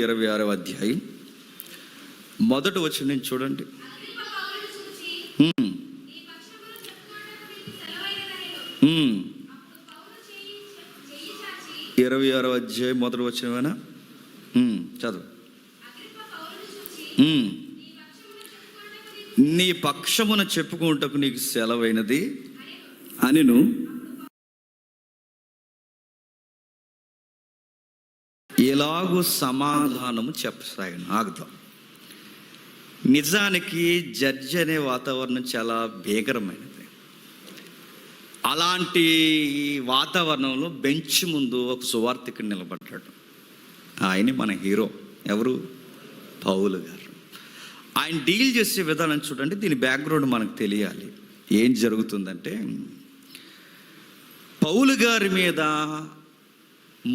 26వ అధ్యాయం మొదటి వచనం చూడండి. 26వ అధ్యాయం మొదటి వచనమేనా? చదువు. నీ పక్షమున చెప్పుకుంటకు నీకు సెలవైనది అనిను ఎలాగూ సమాధానము చెప్పసాగిన. ఆగుతాం. నిజానికి జడ్జి అనే వాతావరణం చాలా భీకరమైనది. అలాంటి వాతావరణంలో బెంచ్ ముందు ఒక సువార్తికుడు నిలబడ్డాడు. ఆయన మన హీరో. ఎవరు? పౌలు గారు. ఆయన డీల్ చేసే విధానం చూడండి. దీని బ్యాక్గ్రౌండ్ మనకు తెలియాలి. ఏం జరుగుతుందంటే, పౌలు గారి మీద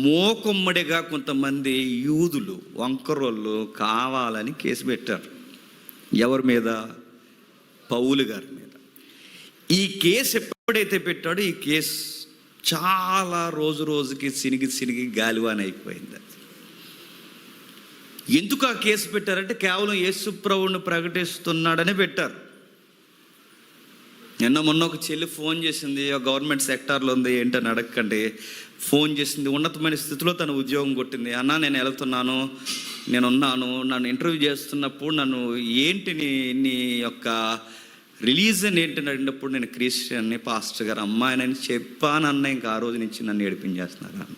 మోకొమ్మడిగా కొంతమంది యూదులు, వంకరోళ్ళు కావాలని కేసు పెట్టారు. ఎవరి మీద? పౌలు గారి మీద. ఈ కేసు ఎప్పుడైతే పెట్టాడో ఈ కేసు చాలా రోజుకి సినిగి గాలివాన్ అయిపోయింది. ఎందుకు ఆ కేసు పెట్టారంటే కేవలం యేసు ప్రభువుని ప్రకటిస్తున్నాడని పెట్టారు. మొన్న ఒక చెల్లి ఫోన్ చేసింది, గవర్నమెంట్ సెక్టార్లో ఉంది ఏంటని అడగకండి. ఫోన్ చేసింది, ఉన్నతమైన స్థితిలో తను ఉద్యోగం కొట్టింది. అన్న నేను వెళ్తున్నాను, నేనున్నాను, నన్ను ఇంటర్వ్యూ చేస్తున్నప్పుడు నన్ను ఏంటి నీ యొక్క రిలీజన్ ఏంటని అడిగినప్పుడు నేను క్రిస్టియన్ని, పాస్టర్ గారు అమ్మాయినని చెప్పానన్న. ఇంకా ఆ రోజు నుంచి నన్ను ఏడిపించేస్తున్నారు అన్న.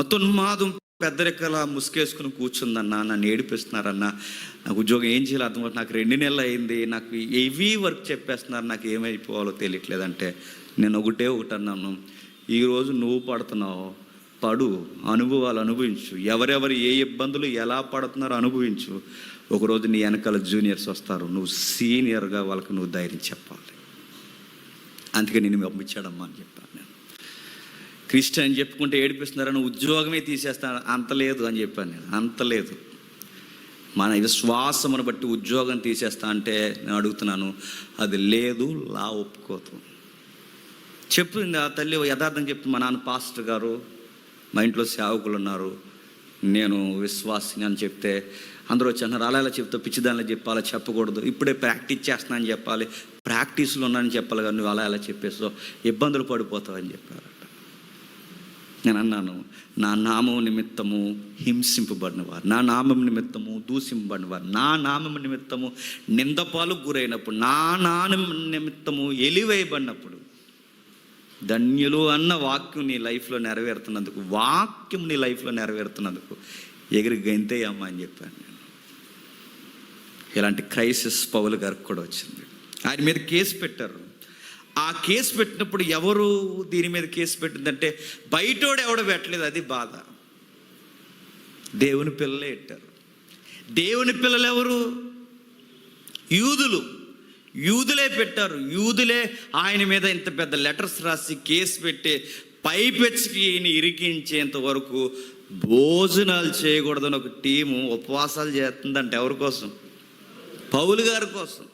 మొత్తం మాదం పెద్దరెక్కల ముసుకేసుకుని కూర్చుందన్న, నన్ను ఏడిపిస్తున్నారన్న. నాకు ఉద్యోగం ఏం చేయాలి అర్థం. నాకు 2 నెలలు అయింది, నాకు హెవీ వర్క్ చెప్పేస్తున్నారు, నాకు ఏమైపోవాలో తెలియట్లేదంటే నేను ఒకటే అన్నాను, ఈరోజు నువ్వు పడుతున్నావు, పడు, అనుభవాలు అనుభవించు, ఎవరెవరు ఏ ఇబ్బందులు ఎలా పడుతున్నారో అనుభవించు. ఒకరోజు నీ వెనకాల జూనియర్స్ వస్తారు, నువ్వు సీనియర్గా వాళ్ళకి నువ్వు ధైర్యం చెప్పాలి. అందుకే నేను పంపించాడమ్మా అని చెప్పాను. నేను క్రిస్టియన్ చెప్పుకుంటే ఏడిపిస్తున్నారని ఉద్యోగమే తీసేస్తాను, అంత లేదు అని చెప్పాను నేను. అంత లేదు. మన విశ్వాసమును బట్టి ఉద్యోగం తీసేస్తా అంటే నేను అడుగుతున్నాను, అది లేదు, లా ఒప్పుకోదు. చెప్పింది ఆ తల్లి యథార్థం చెప్తుంది. మా నాన్న పాస్టర్ గారు, మా ఇంట్లో సేవకులు ఉన్నారు, నేను విశ్వాసిని అని చెప్తే అందరూ వచ్చి అన్నారు, అలా చెప్తే పిచ్చిదానిలో చెప్పాలి, చెప్పకూడదు, ఇప్పుడే ప్రాక్టీస్ చేస్తున్నానని చెప్పాలి, ప్రాక్టీస్లో ఉన్నానని చెప్పాలి, కానీ నువ్వు అలా చెప్పేస్తావు, ఇబ్బందులు పడిపోతావు అని చెప్పారట. నేను అన్నాను, నా నామం నిమిత్తము హింసింపబడినవారు, నా నామం నిమిత్తము దూషింపబడినవారు, నా నామం నిమిత్తము నిందపాలు గురైనప్పుడు, నా నామం నిమిత్తము ఎలివేయబడినప్పుడు ధన్యులు అన్న వాక్యం నీ లైఫ్లో నెరవేరుతున్నందుకు, వాక్యం నీ లైఫ్లో నెరవేరుతున్నందుకు ఎగిరి గంతేయమ్మా అని చెప్పాను నేను. ఇలాంటి క్రైసిస్ పౌలు గారికి కూడా వచ్చింది. ఆయన మీద కేసు పెట్టారు. ఆ కేసు పెట్టినప్పుడు ఎవరు దీని మీద కేసు పెట్టిందంటే బయటోడు ఎవడో పెట్టలేదు. అది బాధ. దేవుని పిల్లలే పెట్టారు. దేవుని పిల్లలు ఎవరు? యూదులే పెట్టారు. యూదులే ఆయన మీద ఇంత పెద్ద లెటర్స్ రాసి కేసు పెట్టి పైపెచ్చికి ఇరికించేంత వరకు భోజనాలు చేయకూడదని ఒక టీము ఉపవాసాలు చేస్తుందంటే ఎవరి కోసం? పౌలు గారి కోసం.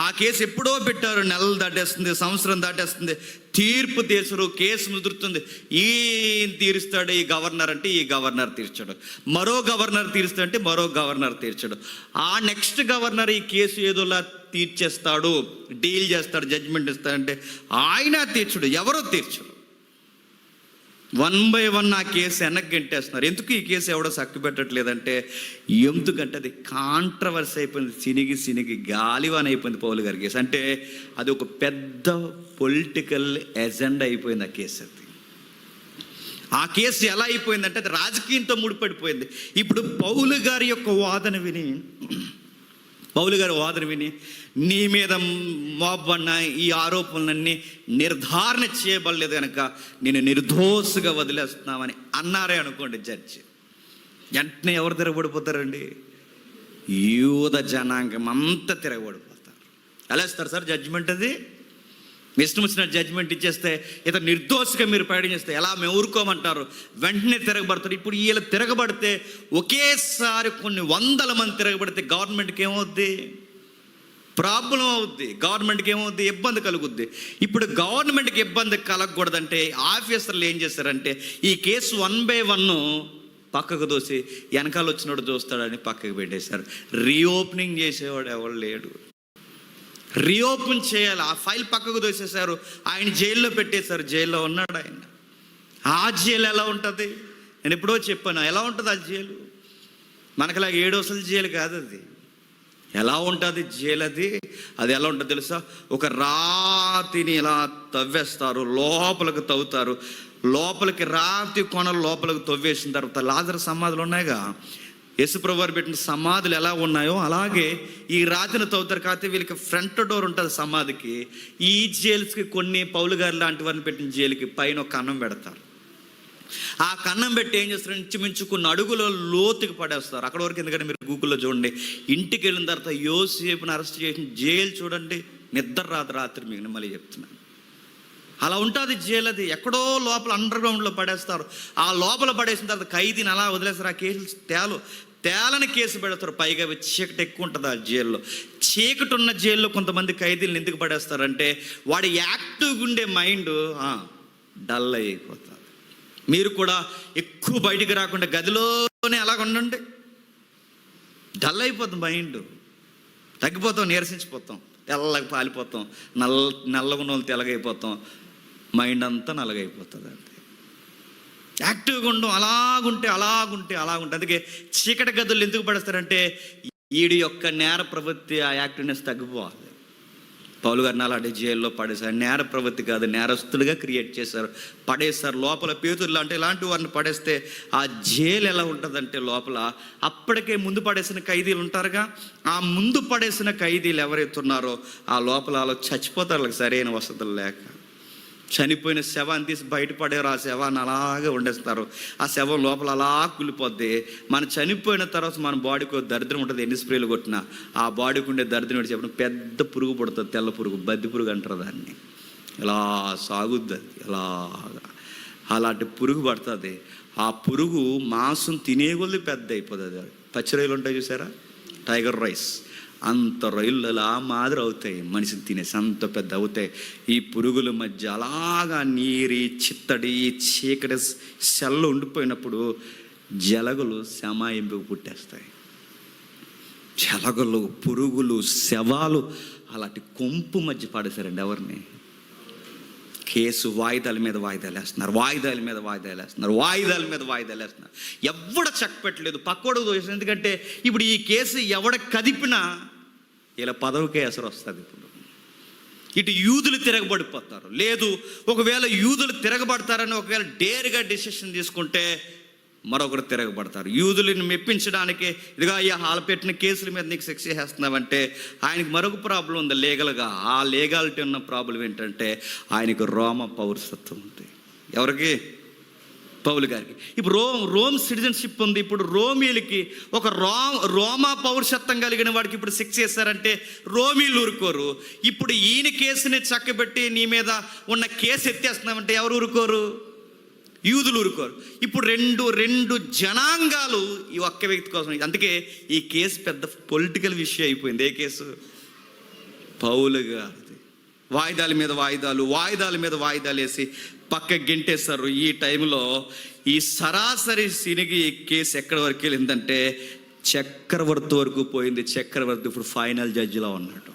ఆ కేసు ఎప్పుడో పెట్టారు. నెలలు దాటేస్తుంది, సంవత్సరం దాటేస్తుంది, తీర్పు తీర్చరు, కేసు ముదురుతుంది. ఈ తీరుస్తాడు ఈ గవర్నర్ అంటే ఈ గవర్నర్ తీర్చాడు, మరో గవర్నర్ తీరుస్తాడంటే మరో గవర్నర్ తీర్చాడు. ఆ నెక్స్ట్ గవర్నర్ ఈ కేసు ఏదోలా తీర్చేస్తాడు, డీల్ చేస్తాడు, జడ్జిమెంట్ ఇస్తాడంటే ఆయన తీర్చడు, ఎవరో తీర్చడు. 1 by 1 ఆ కేసు వెనక్కి గంటేస్తున్నారు. ఎందుకు ఈ కేసు ఎవడో సక్కు పెట్టట్లేదంటే ఎందుకంటే అది కాంట్రవర్సీ అయిపోయింది, సినిగి గాలివాన్ అయిపోయింది పౌలు గారి కేసు. అంటే అది ఒక పెద్ద పొలిటికల్ ఎజెండా అయిపోయింది ఆ కేసు. అది ఆ కేసు ఎలా అయిపోయిందంటే అది రాజకీయంతో ముడిపడిపోయింది. ఇప్పుడు పౌలు గారి వాదన విని నీ మీద మోపబడిన ఈ ఆరోపణలన్నీ నిర్ధారణ చేయబడలేదు కనుక నేను నిర్దోషగా వదిలేస్తున్నామని అన్నారే అనుకోండి జడ్జి, వెంటనే ఎవరు తిరగబడిపోతారండి? యూద జనాంగం అంతా తిరగబడిపోతారు. ఎలా ఇస్తారు సార్ జడ్జిమెంట్? అది ఇష్టం వచ్చిన జడ్జిమెంట్ ఇచ్చేస్తే ఇతను నిర్దోషిగా మీరు ప్రకటించేస్తే ఎలా మేము ఊరుకోమంటారు? వెంటనే తిరగబడతారు. ఇప్పుడు వీళ్ళు తిరగబడితే ఒకేసారి కొన్ని 100 మంది తిరగబడితే గవర్నమెంట్కి ఏమవుద్ది? ప్రాబ్లం అవుద్ది. గవర్నమెంట్కి ఏమవుద్ది? ఇబ్బంది కలుగుద్ది. ఇప్పుడు గవర్నమెంట్కి ఇబ్బంది కలగకూడదంటే ఆఫీసర్లు ఏం చేస్తారంటే ఈ కేసు 1 by 1 పక్కకు దోసి వెనకాల వచ్చినోడు చూస్తాడని పక్కకు పెట్టేశారు. రీఓపెనింగ్ చేసేవాడు ఎవరు లేడు. రీఓపెన్ చేయాలి, ఆ ఫైల్ పక్కకు దోసేశారు. ఆయన జైల్లో పెట్టేశారు. జైల్లో ఉన్నాడు ఆయన. ఆ జైలు ఎలా ఉంటుంది? నేను ఎప్పుడో చెప్పాను, ఎలా ఉంటుంది ఆ జైలు? మనకలా 7 రోజుల జైలు కాదు అది. ఎలా ఉంటుంది జైలు? అది ఎలా ఉంటుంది తెలుసా? ఒక రాతిని ఇలా తవ్వేస్తారు, లోపలికి తవ్వుతారు. లోపలికి రాతి కొనలు లోపలికి తవ్వేసిన తర్వాత లాజరు సమాధులు ఉన్నాయిగా, యేసుప్రభు వారు పెట్టిన సమాధులు ఎలా ఉన్నాయో అలాగే ఈ రాతిని తవ్వుతారు. కాకపోతే వీళ్ళకి ఫ్రంట్ డోర్ ఉంటుంది సమాధికి. ఈ జైల్స్కి కొన్ని పౌలు గారు లాంటి వారిని పెట్టిన జైలుకి పైన ఒక కన్నం పెడతారు. ఆ కన్నం పెట్టి ఏం చేస్తారు, ఇంచుమించు కొన్ని అడుగుల లోతుకి పడేస్తారు. అక్కడ వరకు, ఎందుకంటే మీరు గూగుల్లో చూడండి, ఇంటికి వెళ్ళిన తర్వాత యోసేపుని అరెస్ట్ చేసిన జైలు చూడండి, నిద్ర రాత్రి మీకు మళ్ళీ చెప్తున్నాను. అలా ఉంటుంది జైలు. అది ఎక్కడో లోపల అండర్ గ్రౌండ్లో పడేస్తారు. ఆ లోపల పడేసిన తర్వాత ఖైదీని అలా వదిలేస్తారు. ఆ కేసులు తేలని కేసు పెడతారు. పైగా చీకటి ఎక్కువ ఉంటుంది ఆ జైల్లో. చీకటి ఉన్న జైల్లో కొంతమంది ఖైదీలను ఎందుకు పడేస్తారంటే వాడి యాక్టివ్గా ఉండే మైండ్ డల్ అయిపోతుంది. మీరు కూడా ఎక్కువ బయటికి రాకుండా గదిలోనే అలాగ ఉండండి, డల్ అయిపోతుంది మైండ్. తగ్గిపోతాం, నీరసించిపోతాం, తెల్లగా పాలిపోతాం, నల్లగా ఉన్న వాళ్ళు తెల్లగైపోతాం, మైండ్ అంతా నల్లగైపోతుంది. అంతే. యాక్టివ్గా ఉండడం, అలాగుంటే. అందుకే చీకటి గదులు ఎందుకు పడేస్తారంటే వీడి యొక్క నేర ప్రవృత్తి, ఆ యాక్టివ్నెస్ తగ్గిపోవాలి. పౌలు గారిని అలాంటి జైల్లో పడేశారు. నేర ప్రవృత్తి కాదు, నేరస్తులుగా క్రియేట్ చేశారు, పడేశారు. లోపల పేతుర్లు అంటే ఇలాంటి వారిని పడేస్తే ఆ జైలు ఎలా ఉంటుందంటే లోపల అప్పటికే ముందు పడేసిన ఖైదీలు ఉంటారుగా, ఆ ముందు పడేసిన ఖైదీలు ఎవరైతే ఉన్నారో ఆ లోపల అలా చచ్చిపోతారు. వాళ్ళకి సరైన వసతులు లేక. చనిపోయిన శవాన్ని తీసి బయటపడారు. ఆ శవాన్ని అలాగే వండేస్తారు. ఆ శవం లోపల అలా కులిపోద్ది. మనం చనిపోయిన తర్వాత మన బాడీకి దరిద్రం ఉంటుంది. ఎన్ని స్ప్రేలు కొట్టినా ఆ బాడీకి ఉండే దరిద్రం ఏంటి చెప్పిన, పెద్ద పురుగు పుడుతుంది, తెల్ల పురుగు, బద్ది పురుగు అంటారు దాన్ని. ఇలా సాగుద్ది అది, ఇలాగా అలాంటి పురుగు పడుతుంది. ఆ పురుగు మాంసం తినే కొద్ది పెద్ద అయిపోతుంది. అది పచ్చి రొయ్యలు ఉంటాయి చూసారా, టైగర్ రైస్, అంత రొయ్యలు అలా మాదిరి అవుతాయి, మనిషిని తినేసి అంత పెద్ద అవుతాయి. ఈ పురుగుల మధ్య అలాగా నీరి చిత్తడి చీకటి సెల్లు ఉండిపోయినప్పుడు జలగలు శమాయింపుకు పుట్టేస్తాయి. జలగలు, పురుగులు, శవాలు అలాంటి కొంపు మధ్య పడేశారండి ఎవరిని. కేసు వాయిదాల మీద వాయిదాలు వేస్తున్నారు, ఎవడ చెక్ పెట్టలేదు, పక్కోడు దోషం. ఎందుకంటే ఇప్పుడు ఈ కేసు ఎవడ కదిపినా ఇలా పదవికే ఎసరు వస్తుంది. ఇప్పుడు ఇటు యూదులు తిరగబడిపోతారు. లేదు, ఒకవేళ యూదులు తిరగబడతారని ఒకవేళ డేర్గా డిసిషన్ తీసుకుంటే మరొకరు తిరగబడతారు. యూదులను మెప్పించడానికి, ఇదిగా అయ్యా హాలు పెట్టిన కేసుల మీద నీకు శిక్ష చేస్తున్నావంటే ఆయనకి మరొక ప్రాబ్లం ఉంది లీగల్గా. ఆ లీగాలిటీ ఉన్న ప్రాబ్లం ఏంటంటే ఆయనకు రోమ పౌరసత్వం ఉంది. ఎవరికి? పౌలు గారికి. ఇప్పుడు రోమ్ సిటిజన్షిప్ ఉంది. ఇప్పుడు రోమీలకి ఒక రోమా పౌరసత్వం కలిగిన వాడికి ఇప్పుడు శిక్ష చేశారంటే రోమీలు ఊరుకోరు. ఇప్పుడు ఈయన కేసుని చక్కబెట్టి నీ మీద ఉన్న కేసు ఎత్తేస్తున్నామంటే ఎవరు ఊరుకోరు? యూదులు ఊరుకోరు. ఇప్పుడు రెండు జనాంగాలు ఈ ఒక్క వ్యక్తి కోసం. అందుకే ఈ కేసు పెద్ద పొలిటికల్ విషయం అయిపోయింది. ఏ కేసు? పౌలు గారిది. వాయిదాల మీద వాయిదాలు వేసి పక్క గెంటేస్తారు. ఈ టైంలో ఈ సరాసరి సినిగి కేసు ఎక్కడి వరకు వెళ్ళిందంటే చక్రవర్తి వరకు పోయింది. చక్రవర్తి ఇప్పుడు ఫైనల్ జడ్జిలో ఉన్నాడు.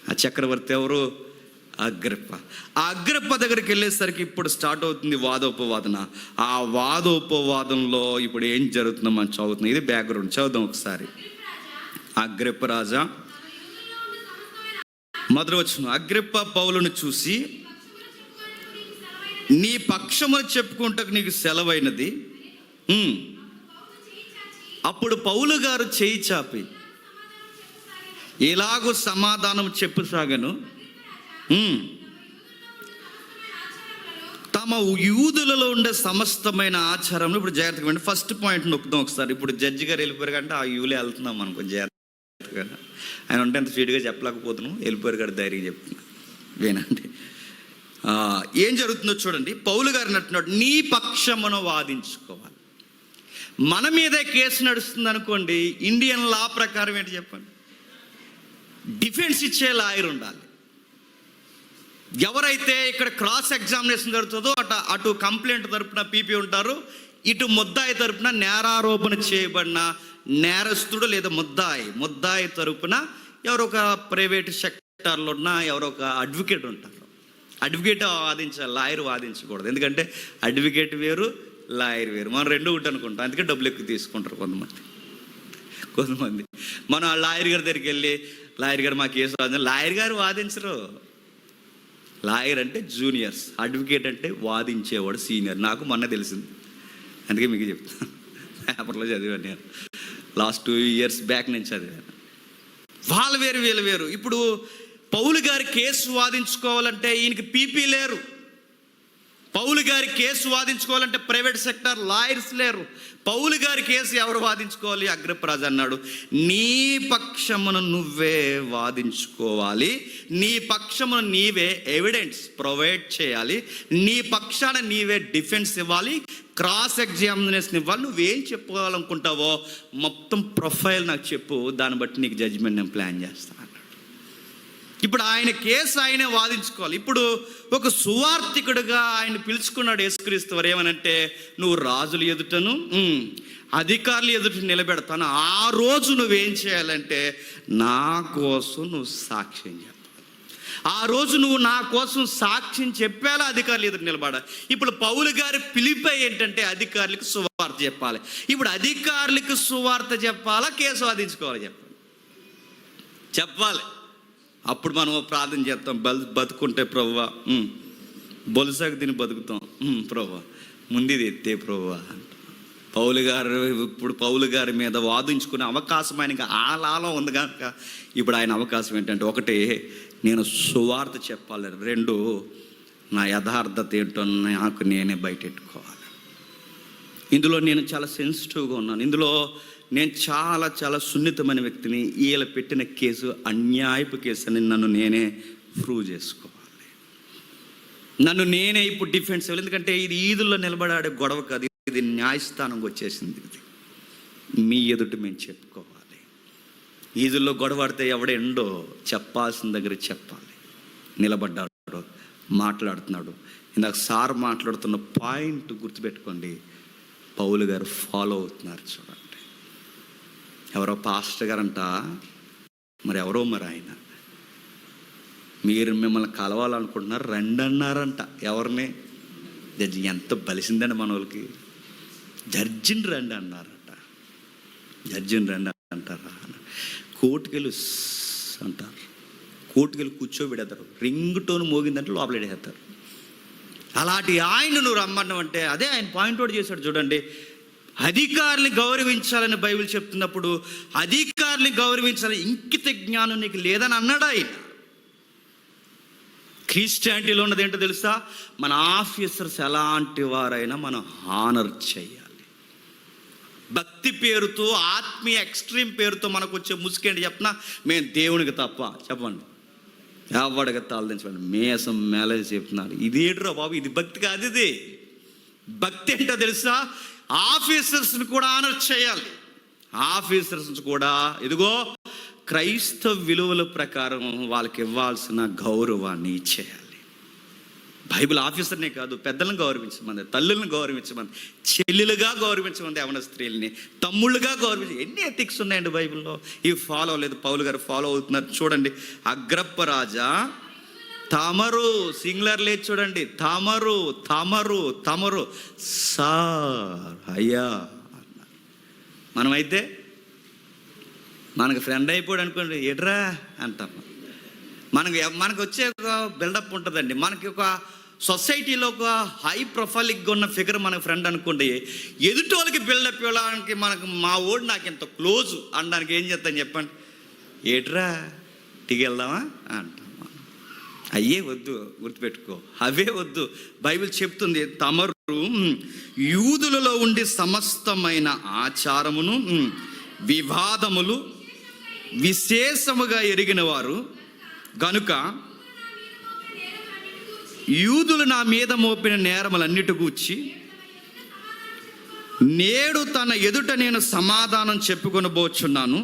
ఆ చక్రవర్తి ఎవరు? అగ్రిప్ప. ఆ అగ్రిప్ప దగ్గరికి వెళ్ళేసరికి ఇప్పుడు స్టార్ట్ అవుతుంది వాదోపవాదన. ఆ వాదోపవాదంలో ఇప్పుడు ఏం జరుగుతుందో మనం చదువుతున్నాం. ఇది బ్యాక్గ్రౌండ్, చదువుదాం ఒకసారి. అగ్రిప్ప రాజా, మొదటి వచనం, అగ్రిప్ప పౌలును చూసి, నీ పక్షమును చెప్పుకుంటకు నీకు సెలవైనది. అప్పుడు పౌలు గారు చేయి చాపి ఇలాగూ సమాధానం చెప్పసాగను, తమ యూదులలో ఉండే సమస్తమైన ఆచారం. ఇప్పుడు జాగ్రత్తగా అండి, ఫస్ట్ పాయింట్ నొక్కుదాం ఒకసారి. ఇప్పుడు జడ్జి గారు వెళ్ళిపోయారు కంటే ఆ యూలే వెళ్తున్నాం అనుకో జాగ్రత్తగా. ఆయన ఉంటే అంత స్పీడ్గా చెప్పలేకపోతున్నాం, వెళ్ళిపోయారు గారు ధైర్యం చెప్తున్నా వినండి. ఏం జరుగుతుందో చూడండి. పౌలు గారు అంటున్నాడు, నీ పక్షమును వాదించుకోవాలి. మన మీదే కేసు నడుస్తుంది అనుకోండి, ఇండియన్ లా ప్రకారం ఏంటి చెప్పండి? డిఫెన్స్ ఇచ్చే లాయర్ ఉండాలి. ఎవరైతే ఇక్కడ క్రాస్ ఎగ్జామినేషన్ జరుగుతుందో అటు కంప్లైంట్ తరపున పీపీ ఉంటారు, ఇటు ముద్దాయి తరపున నేరారోపణ చేయబడిన నేరస్తుడు లేదా ముద్దాయి తరపున ఎవరో ఒక ప్రైవేట్ సెక్టార్లో ఉన్న ఎవరో ఒక అడ్వకేట్ ఉంటారు. అడ్వకేట్ వాదించాలి, లాయర్ వాదించకూడదు. ఎందుకంటే అడ్వకేట్ వేరు, లాయర్ వేరు. మనం రెండు ఒకటి అనుకుంటాం, అందుకే డబ్బులు ఎక్కువ తీసుకుంటారు కొంతమంది. మనం ఆ లాయర్ గారి దగ్గరికి వెళ్ళి, లాయర్ గారు మా కేసు వాదించాలి, లాయర్ గారు వాదించరు. లాయర్ అంటే జూనియర్స్, అడ్వకేట్ అంటే వాదించేవాడు సీనియర్. నాకు మొన్న తెలిసింది, అందుకే మీకు చెప్తాను. పేపర్లో చదివాను నేను, లాస్ట్ 2 years బ్యాక్ నుంచి చదివాను. వాళ్ళు వేరు, వీళ్ళు వేరు. ఇప్పుడు పౌలు గారి కేసు వాదించుకోవాలంటే ఈయనకి పీపీ లేరు. పౌలు గారి కేసు వాదించుకోవాలంటే ప్రైవేట్ సెక్టార్ లాయర్స్ లేరు. పౌలు గారి కేసు ఎవరు వాదించుకోవాలి? అగ్రిప్పరాజు అన్నాడు, నీ పక్షమును నువ్వే వాదించుకోవాలి, నీ పక్షమును నీవే ఎవిడెన్స్ ప్రొవైడ్ చేయాలి, నీ పక్షాన నీవే డిఫెన్స్ ఇవ్వాలి, క్రాస్ ఎగ్జామినేషన్ ఇవ్వాలి. నువ్వేం చెప్పుకోవాలనుకుంటావో మొత్తం ప్రొఫైల్ నాకు చెప్పు, దాన్ని బట్టి నీకు జడ్జిమెంట్ నేను ప్లాన్ చేస్తాను. ఇప్పుడు ఆయన కేసు ఆయనే వాదించుకోవాలి. ఇప్పుడు ఒక సువార్థికుడిగా ఆయన పిలుచుకున్నాడు యేసుక్రీస్తు వారు. ఏమనంటే, నువ్వు రాజుల ఎదుటను అధికారుల ఎదుట నిలబెడతాను, ఆ రోజు నువ్వేం చేయాలంటే నా కోసం నువ్వు సాక్ష్యం చెప్పాలి. ఆ రోజు నువ్వు నా కోసం సాక్ష్యం చెప్పేలా అధికారులు ఎదురు నిలబడాలి. ఇప్పుడు పౌలు గారి పిలిపే ఏంటంటే అధికారులకు సువార్త చెప్పాలి. ఇప్పుడు అధికారులకు సువార్త చెప్పాలా, కేసు వాదించుకోవాలి? చెప్పాలి. అప్పుడు మనం ప్రార్థన చేస్తాం, బతుకుంటే ప్రభువా, బొలుసాకు తిని బతుకుతాం, ప్రభువా ముందు ఇది ఎత్తే ప్రభువా. పౌలు గారి మీద వాదించుకునే అవకాశం ఆయనకి ఆలాలో ఉంది కనుక ఇప్పుడు ఆయన అవకాశం ఏంటంటే, ఒకటి నేను సువార్త చెప్పాలి, 2 నా యథార్థత ఏంటో నాకు నేనే బయటెట్టుకోవాలి. ఇందులో నేను చాలా సెన్సిటివ్గా ఉన్నాను, ఇందులో నేను చాలా చాలా సున్నితమైన వ్యక్తిని. వీళ్ళ పెట్టిన కేసు అన్యాయపు కేసు అని నన్ను నేనే ప్రూవ్ చేసుకోవాలి, నన్ను నేనే ఇప్పుడు డిఫెన్స్ ఇవ్వాలి. ఎందుకంటే ఇది ఈదుల్లో నిలబడాడే గొడవ కాదు, ఇది న్యాయస్థానంకి వచ్చేసింది. ఇది మీ ఎదుట మేము చెప్పుకోవాలి. ఈదుల్లో గొడవడితే ఎవడెండో చెప్పాల్సిన దగ్గర చెప్పాలి. నిలబడ్డాడు, మాట్లాడుతున్నాడు. ఇందాక సార్ మాట్లాడుతున్న పాయింట్ గుర్తుపెట్టుకోండి, పౌలు గారు ఫాలో అవుతున్నారు. చూడండి, ఎవరో పాస్టర్ గారంట, మరి ఎవరో మరి ఆయన, మీరు మిమ్మల్ని కలవాలనుకుంటున్నారు రండి అన్నారంట. ఎవరిని? జడ్జి. ఎంత బలిసిందండి మన వాళ్ళకి. జడ్జిని రండి అన్నారట. జడ్జిని రండి అంటారా? కోర్టుకెళ్ళి అంటారు, కోర్టుకెళ్ళి కూర్చోబెడతారు, రింగ్ టోన్ మోగిందంటే లోపలేడేస్తారు. అలాంటి ఆయన నువ్వు రమ్మన్నావంటే, అదే ఆయన పాయింట్ అవుట్ చేశాడు. చూడండి, అధికారుల్ని గౌరవించాలని బైబిల్ చెప్తున్నప్పుడు అధికారుల్ని గౌరవించాలని ఇంకిత జ్ఞానం నీకు లేదని అన్నాడు ఆయన. క్రిస్టియానిటీలో ఉన్నది ఏంటో తెలుసా? మన ఆఫీసర్స్ ఎలాంటి వారైనా మనం హానర్ చేయాలి. భక్తి పేరుతో, ఆత్మీయ ఎక్స్ట్రీమ్ పేరుతో మనకు వచ్చే ముసుకేంటి చెప్పినా, మేము దేవునికి తప్ప చెప్పండి ఎవడికి తాళదించండి మేసం మేళ చెప్తున్నారు. ఇదేంట్రా బాబు, ఇది భక్తి కాదు. ఇది భక్తి ఏంటో తెలుసా? ఆఫీసర్స్ని కూడా ఆనర్ చేయాలి. ఆఫీసర్స్ కూడా ఇదిగో క్రైస్తవ విలువల ప్రకారం వాళ్ళకి ఇవ్వాల్సిన గౌరవాన్ని ఇచ్చేయాలి. బైబిల్ ఆఫీసర్నే కాదు, పెద్దలను గౌరవించమంది, తల్లులను గౌరవించమంది, చెల్లెలుగా గౌరవించమంది, యవన స్త్రీలని తమ్ముళ్ళుగా గౌరవించి. ఎన్ని ఎథిక్స్ ఉన్నాయండి బైబిల్లో. ఇవి ఫాలో లేదు, పౌలు గారు ఫాలో అవుతున్నారు. చూడండి, అగ్రప్ప రాజా తమరు, సింగులర్ లేదు చూడండి, తమరు సార్ అయ్యా అన్నారు. మనమైతే మనకు ఫ్రెండ్ అయిపోయాడు అనుకోండి, ఎడ్రా అంటాం. మనకు వచ్చే ఒక బిల్డప్ ఉంటుందండి. మనకి ఒక సొసైటీలో ఒక హై ప్రొఫైల్గా ఉన్న ఫిగర్ మనకు ఫ్రెండ్ అనుకోండి, ఎదుటోళ్ళకి బిల్డప్ ఇవ్వడానికి మనకు మా ఓడు నాకు ఎంత క్లోజ్ అనడానికి ఏం చేస్తాను చెప్పండి, ఏట్రా టీకి వెళ్దామా అంటాం. అయ్యే వద్దు, గుర్తుపెట్టుకో, అవే వద్దు. బైబిల్ చెప్తుంది, తమరు యూదులలో ఉండి సమస్తమైన ఆచారమును వివాదములు విశేషముగా ఎరిగిన వారు గనుక యూదులు నా మీద మోపిన నేరములన్నిటి గూర్చి నేడు తన ఎదుట నేను సమాధానం చెప్పుకొనబోచున్నాను.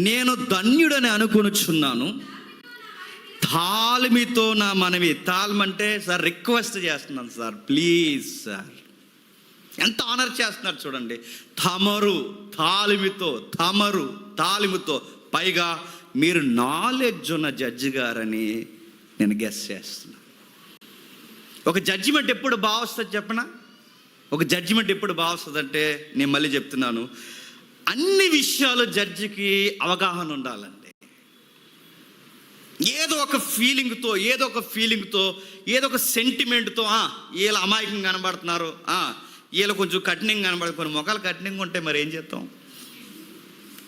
నేను ధన్యుడని అనుకొనుచున్నాను. తాళమితో నా మనవి. తాళమంటే సార్ రిక్వెస్ట్ చేస్తున్నాను సార్, ప్లీజ్ సార్ ఎంత ఆనర్ చేస్తున్నారు చూడండి. తాలిమితో పైగా మీరు నాలెడ్జ్ ఉన్న జడ్జి గారని నేను గెస్ చేస్తున్నా. ఒక జడ్జిమెంట్ ఎప్పుడు బాగా వస్తుంది చెప్పనా? ఒక జడ్జిమెంట్ ఎప్పుడు బాగా వస్తుందంటే, నేను మళ్ళీ చెప్తున్నాను, అన్ని విషయాలు జడ్జికి అవగాహన ఉండాలండి. ఏదో ఒక ఫీలింగ్తో ఏదో ఒక సెంటిమెంట్తో వీళ్ళ అమాయకంగా కనబడుతున్నారు, వీళ్ళు కొంచెం కఠినంగా కనబడుతుంది. కొన్ని మొక్కలు కఠినంగా ఉంటే మరి ఏం చేస్తాం?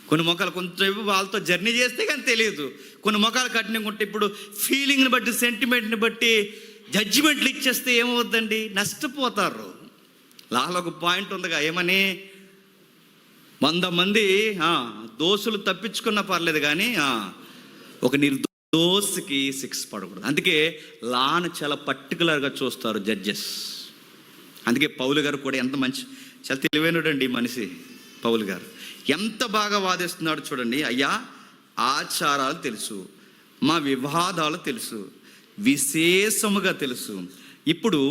కొన్ని మొక్కలు కొంచెం వాళ్ళతో జర్నీ చేస్తే కానీ తెలియదు. కొన్ని మొక్కలు కఠినంగా ఉంటే ఇప్పుడు ఫీలింగ్ని బట్టి సెంటిమెంట్ని బట్టి జడ్జిమెంట్లు ఇచ్చేస్తే ఏమవుద్దండి? నష్టపోతారు. లాలో ఒక పాయింట్ ఉందిగా, ఏమని 100 మంది దోషులు తప్పించుకున్నా పర్లేదు కానీ ఒక నిర్దోషికి శిక్ష పడకూడదు. అందుకే లాను చాలా పర్టికులర్గా చూస్తారు జడ్జెస్. అందుకే పౌలు గారు కూడా ఎంత చాలా తెలివైనడండి మనిషి. పౌలు గారు ఎంత బాగా వాదిస్తున్నాడు చూడండి. అయ్యా, ఆచారాలు తెలుసు, మా వివాదాలు తెలుసు, విశేషముగా తెలుసు. ఇప్పుడు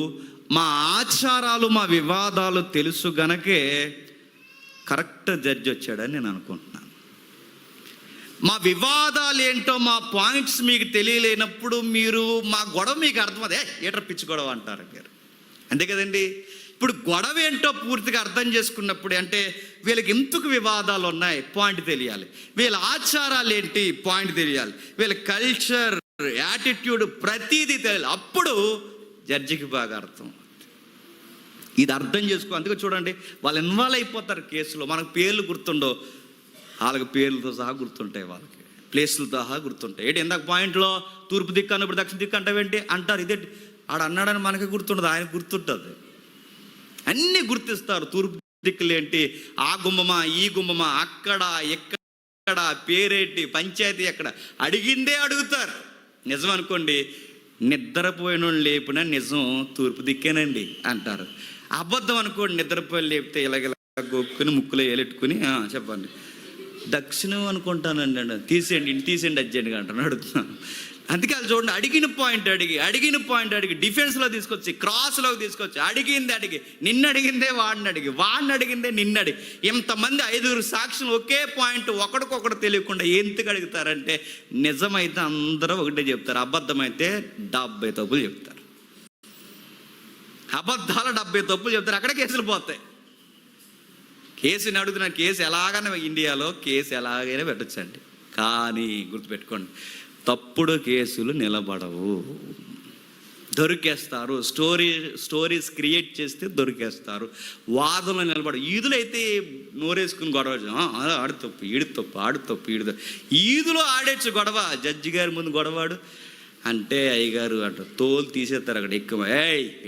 మా ఆచారాలు మా వివాదాలు తెలుసు గనకే కరెక్ట్ జడ్జి వచ్చాడని నేను అనుకుంటున్నాను. మా వివాదాలు ఏంటో, మా పాయింట్స్ మీకు తెలియలేనప్పుడు మీరు మా గొడవ మీకు అర్థమదే ఏటర్ పిచ్చి గొడవ అంటారు మీరు, అంతే కదండి. ఇప్పుడు గొడవ ఏంటో పూర్తిగా అర్థం చేసుకున్నప్పుడు, అంటే వీళ్ళకి ఎందుకు వివాదాలు ఉన్నాయి పాయింట్ తెలియాలి, వీళ్ళ ఆచారాలు ఏంటి పాయింట్ తెలియాలి, వీళ్ళ కల్చర్ యాటిట్యూడ్ ప్రతీది తెలియాలి. అప్పుడు జడ్జికి బాగా అర్థం. ఇది అర్థం చేసుకో. అందుకే చూడండి, వాళ్ళు ఇన్వాల్వ్ అయిపోతారు కేసులో. మనకు పేర్లు గుర్తుండో, వాళ్ళకి పేర్లతో సహా గుర్తుంటాయి, వాళ్ళకి ప్లేసులతో సహా గుర్తుంటాయి. ఏంటి ఇందాక పాయింట్లో తూర్పు దిక్కు అన్నప్పుడు దక్షిణ దిక్కు అంటావేంటి అంటారు. ఇదే ఆడ అన్నాడని మనకి గుర్తుండదు, ఆయన గుర్తుంటుంది. అన్నీ గుర్తిస్తారు. తూర్పు దిక్కులేంటి, ఆ గుమ్మమా ఈ గుమ్మమా, అక్కడ ఎక్కడ పేరేంటి, పంచాయతీ ఎక్కడ, అడిగిందే అడుగుతారు. నిజం అనుకోండి, నిద్రపోయిన లేపిన నిజం తూర్పు దిక్కేనండి అంటారు. అబద్ధం అనుకోండి, నిద్రపోయి లేపితే ఇలాగ గొక్కుని ముక్కులో ఏలెట్టుకుని చెప్పండి దక్షిణం అనుకుంటానండి అండి, తీసేయండి అర్జెంట్గా అంటాను, అడుగుతున్నాను. అందుకే అది చూడండి, అడిగిన పాయింట్ అడిగి డిఫెన్స్లో తీసుకొచ్చి క్రాస్లోకి తీసుకొచ్చి అడిగి నిన్ను అడిగిందే వాడిని అడిగిందే నిన్ను అడిగి, ఇంతమంది 5 సాక్షులు ఒకే పాయింట్ ఒకడికొకడు తెలియకుండా ఎందుకు అడుగుతారంటే, నిజమైతే అందరూ ఒకటే చెప్తారు, అబద్ధమైతే 70 తప్పులు చెప్తారు. అబద్ధాలు 70 తప్పులు చెప్తారు, అక్కడ కేసులు పోతాయి. కేసుని అడుగుతున్న కేసు ఎలాగైనా ఇండియాలో కేసు ఎలాగైనా పెట్టచ్చండి, కానీ గుర్తుపెట్టుకోండి, తప్పుడు కేసులు నిలబడవు, దొరికేస్తారు. స్టోరీస్ క్రియేట్ చేస్తే దొరికేస్తారు, వాదనలు నిలబడవు. ఈదులైతే నోరేసుకుని గొడవ, ఆడు తప్పు ఈడు తప్పు. ఈదులో ఆడేచ్చు గొడవ, జడ్జి గారి ముందు గొడవాడు అంటే అయ్యగారు అంట తోలు తీసేస్తారు. అక్కడ ఎక్కువ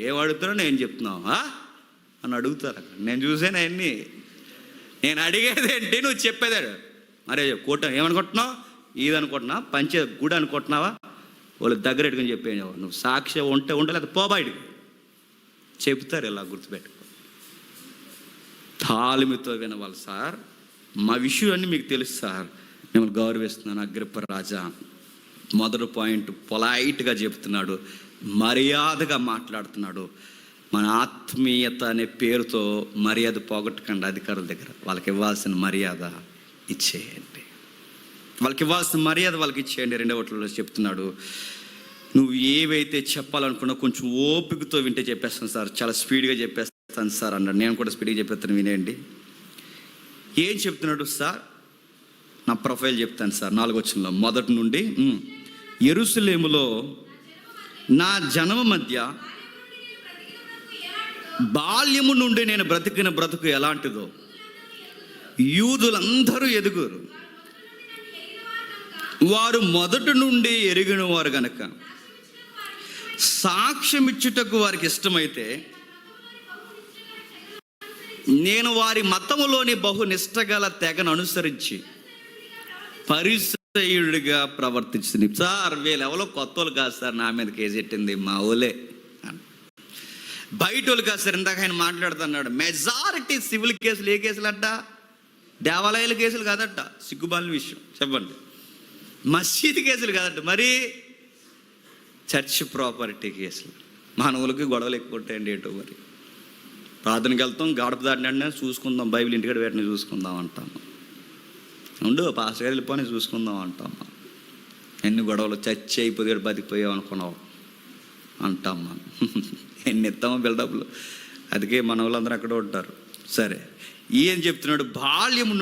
ఏం అడుగుతున్నావు, నేను చెప్తున్నావు అని అడుగుతారు. అక్కడ నేను చూసాను అవన్నీ. నేను అడిగేది ఏంటి, నువ్వు చెప్పేదాడు. మరే కూటమి ఏమనుకుంటున్నావు, ఇది అనుకుంటున్నావా, పంచే గుడి అనుకుంటున్నావా, వాళ్ళు దగ్గర పెట్టుకుని చెప్పేవాడు. నువ్వు సాక్షి ఉంటే లేదా పోబాయిడికి చెప్తారు. ఇలా గుర్తుపెట్టుకో, తాళమితో వినవాలి సార్. మా విషయం అన్నీ మీకు తెలుసు సార్, మిమ్మల్ని గౌరవిస్తున్నాను. అగ్రిప్ప రాజా మొదటి పాయింట్ పొలైట్గా చెప్తున్నాడు, మర్యాదగా మాట్లాడుతున్నాడు. మన ఆత్మీయత అనే పేరుతో మర్యాద పోగొట్టకండి. అధికారుల దగ్గర వాళ్ళకి ఇవ్వాల్సిన మర్యాద ఇచ్చేయండి, వాళ్ళకి ఇచ్చేయండి. 2వ చెప్తున్నాడు, నువ్వు ఏవైతే చెప్పాలనుకున్నా కొంచెం ఓపికతో వింటే చెప్పేస్తాను సార్, చాలా స్పీడ్గా చెప్పేస్తాను సార్ అన్నాడు. నేను కూడా స్పీడ్గా చెప్పేస్తాను, వినేయండి. ఏం చెప్తున్నాడు సార్? నా ప్రొఫైల్ చెప్తాను సార్. 4వ మొదటి నుండి, యెరూషలేములో నా జనము మధ్య బాల్యము నుండి నేను బ్రతికిన బ్రతుకు ఎలాంటిదో యూదులందరూ ఎదుగురు, వారు మొదటి నుండి ఎరిగిన వారు గనక సాక్ష్యమిచ్చుటకు వారికి ఇష్టమైతే నేను వారి మతములోని బహునిష్టగల తెగను అనుసరించి పరిసయ్యుడిగా ప్రవర్తించింది. సార్ వీళ్ళు ఎవరో కొత్త వాళ్ళు కాదు సార్, నా మీద కేసెట్టింది మా ఊలే, బయట వాళ్ళు కాదు సార్. ఇందాక ఆయన మాట్లాడుతున్నాడు, మెజారిటీ సివిల్ కేసులు ఏ కేసులు అంట, దేవాలయాల కేసులు కాదట, సిగ్గుబాలిన విషయం చెప్పండి, మసీదు కేసులు కాదట, మరి చర్చ్ ప్రాపర్టీ కేసులు. మానవులకి గొడవలు ఎక్కువ ఉంటాయండి ఏంటో మరి. ప్రార్థనకి వెళ్తాం, గడప దాటిన చూసుకుందాం, బైబిల్ ఇంటికాడ వేటిని చూసుకుందాం అంటాం. ఉండు పాస్టర్ గారు వెళ్ళిపోయి చూసుకుందాం అంటాం. ఎన్ని గొడవలు చచ్చి అయిపోయాడు బతికిపోయావు అనుకున్నావు అంటాం మనం. ఎన్ని ఇస్తామో బిల్డప్లు. అందుకే మన వాళ్ళందరూ అక్కడ ఉంటారు. సరే, ఏం చెప్తున్నాడు? బాల్యము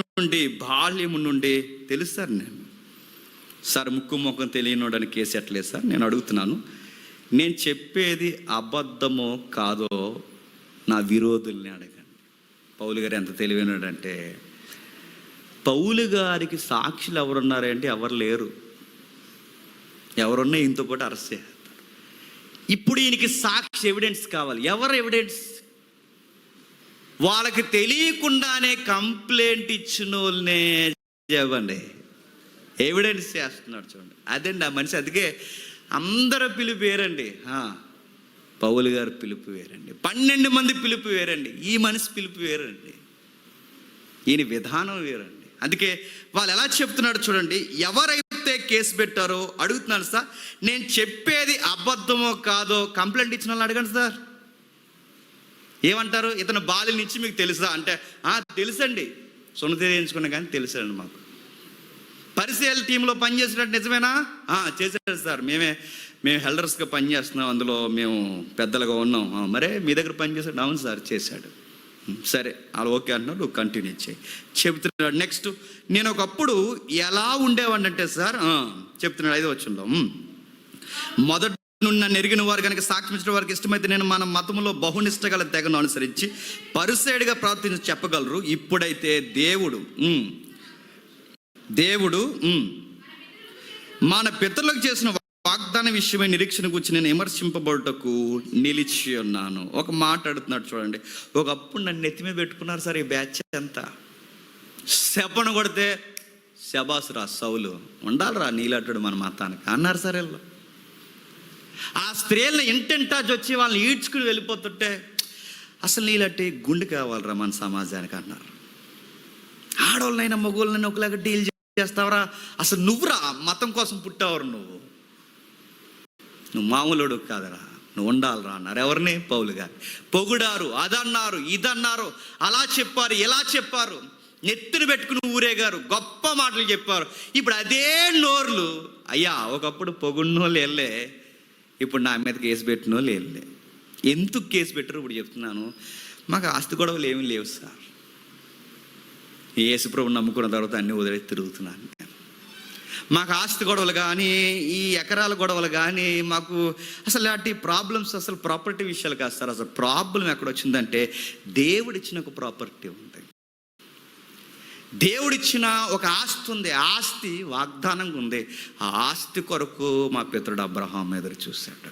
నుండి తెలుసు సార్. సార్ ముఖం తెలియనోడని కేసు ఎట్లేదు సార్. నేను అడుగుతున్నాను, నేను చెప్పేది అబద్ధమో కాదో నా విరోధుల్ని అడగండి. పౌలు గారు ఎంత తెలివైనడంటే, పౌలు గారికి సాక్షులు ఎవరున్నారంటే ఎవరు లేరు. ఎవరున్నా ఇంతో పాటు అరెస్ట్ చేస్తారు. ఇప్పుడు ఈయనకి సాక్షి ఎవిడెన్స్ కావాలి. ఎవరు ఎవిడెన్స్? వాళ్ళకి తెలియకుండానే కంప్లైంట్ ఇచ్చిన వాళ్ళనే చెప్పండి ఎవిడెన్స్ చేస్తున్నాడు. చూడండి, అదండి ఆ మనిషి. అందుకే అందరూ పిలుపు వేరండి. పౌలు గారు పిలుపు వేరండి, 12 మంది పిలుపు వేరండి, ఈ మనిషి పిలుపు వేరండి, ఈయన విధానం వేరండి. అందుకే వాళ్ళు ఎలా చెప్తున్నాడు చూడండి. ఎవరైతే కేసు పెట్టారో అడుగుతున్నాను సార్, నేను చెప్పేది అబద్ధమో కాదో కంప్లైంట్ ఇచ్చిన వాళ్ళని అడగండి సార్. ఏమంటారు? ఇతను బాల్యం నుంచి మీకు తెలుసా అంటే, తెలుసండి, సున్నతి చేయించుకున్నా కానీ తెలుసండి మాకు. పరిసయ్యుల టీంలో పనిచేసినట్టు నిజమేనా? చేశాడు సార్. మేము హెల్డర్స్గా పనిచేస్తున్నాం, అందులో మేము పెద్దలుగా ఉన్నాం. మరే మీ దగ్గర పనిచేసాడు? అవును సార్ చేశాడు. సరే, అలా ఓకే అంటున్నాడు, నువ్వు కంటిన్యూ చేయి. చెబుతున్నాడు నెక్స్ట్, నేను ఒకప్పుడు ఎలా ఉండేవాడిని అంటే సార్ చెప్తున్నాడు 5వ వచనంలో, మొదట నన్ను ఎరిగిన వారు కనుక సాక్ష్యించడం వారికి ఇష్టమైతే నేను మన మతంలో బహునిష్ట గల తెగను అనుసరించి పరిసయ్యుడిగా ప్రవర్తించి చెప్పగలరు. ఇప్పుడైతే దేవుడు మన పితరులకు చేసిన వాగ్దాన విషయమై నిరీక్షణ గురించి నేను విమర్శింపబడుటకు నిలిచి ఉన్నాను. ఒక మాట అడుగుతున్నాడు చూడండి. ఒకప్పుడు నన్ను నెత్తిమే పెట్టుకున్నారు సార్, ఈ బ్యాచ్ అంతా శపన కొడితే శబాస్ రా సౌలు ఉండాలిరా నీలట్టుడు మన మతానికి అన్నారు సార్. వీళ్ళు ఆ స్త్రీలను ఇంటెంటాజ్ వచ్చి వాళ్ళని ఈడ్చుకుని వెళ్ళిపోతుంటే అసలు నీలట్టి గుండె కావాలరా మన సమాజానికి అన్నారు. ఆడవాళ్ళనైనా మగవాళ్ళనైనా ఒకలాగా డీల్ చేస్తావరా, అసలు నువ్వురా మతం కోసం పుట్టావరు, నువ్వు మామూలుడు కాదరా, నువ్వు ఉండాలిరా అన్నారు. ఎవరిని? పౌలు గారు. పొగుడారు, అదన్నారు, ఇదన్నారు, అలా చెప్పారు, ఇలా చెప్పారు, నెత్తిని పెట్టుకుని ఊరేగారు, గొప్ప మాటలు చెప్పారు. ఇప్పుడు అదే నోర్లు అయ్యా ఒకప్పుడు పొగుడినోళ్ళు వెళ్ళే, ఇప్పుడు నా మీద కేసు పెట్టిన వాళ్ళు వెళ్ళే. ఎందుకు కేసు పెట్టరు ఇప్పుడు చెప్తున్నాను. మాకు ఆస్తి గొడవలు ఏమీ లేవు సార్. యేసుప్రభుని నమ్ముకున్న తర్వాత అన్నీ వదిలేసి తిరుగుతున్నాను నేను. మాకు ఆస్తి గొడవలు కానీ, ఈ ఎకరాల గొడవలు కానీ, మాకు అసలు ఇలాంటి ప్రాబ్లమ్స్, అసలు ప్రాపర్టీ విషయాలు కాదు సార్. అసలు ప్రాబ్లం ఎక్కడ వచ్చిందంటే, దేవుడిచ్చిన ఒక ప్రాపర్టీ ఉంది, దేవుడిచ్చిన ఒక ఆస్తి ఉంది, ఆస్తి వాగ్దానంగా ఉంది. ఆ ఆస్తి కొరకు మా పితరుడు అబ్రహాం ఎదురు చూశాడు,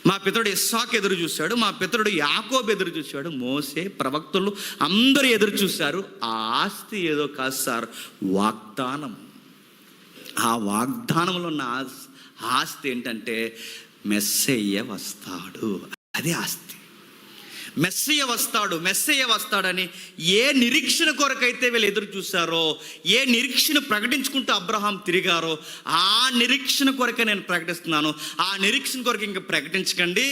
మా పితరుడు ఇస్సాకు ఎదురు చూశాడు, మా పితరుడు యాకోబు ఎదురు చూశాడు, మోసే, ప్రవక్తలు అందరూ ఎదురు చూశారు. ఆ ఆస్తి ఏదో కాదు సార్, వాగ్దానం. ఆ వాగ్దానంలో ఉన్న ఆస్తి ఏంటంటే మెస్సయ్య వస్తాడు, అదే ఆస్తి. మెస్సయ్య వస్తాడని ఏ నిరీక్షణ కొరకైతే వీళ్ళు ఎదురు చూశారో, ఏ నిరీక్షణ ప్రకటించుకుంటూ అబ్రహాం తిరిగారో, ఆ నిరీక్షణ కొరకే నేను ప్రకటిస్తున్నాను. ఆ నిరీక్షణ కొరకు ఇంకా ప్రకటించకండి,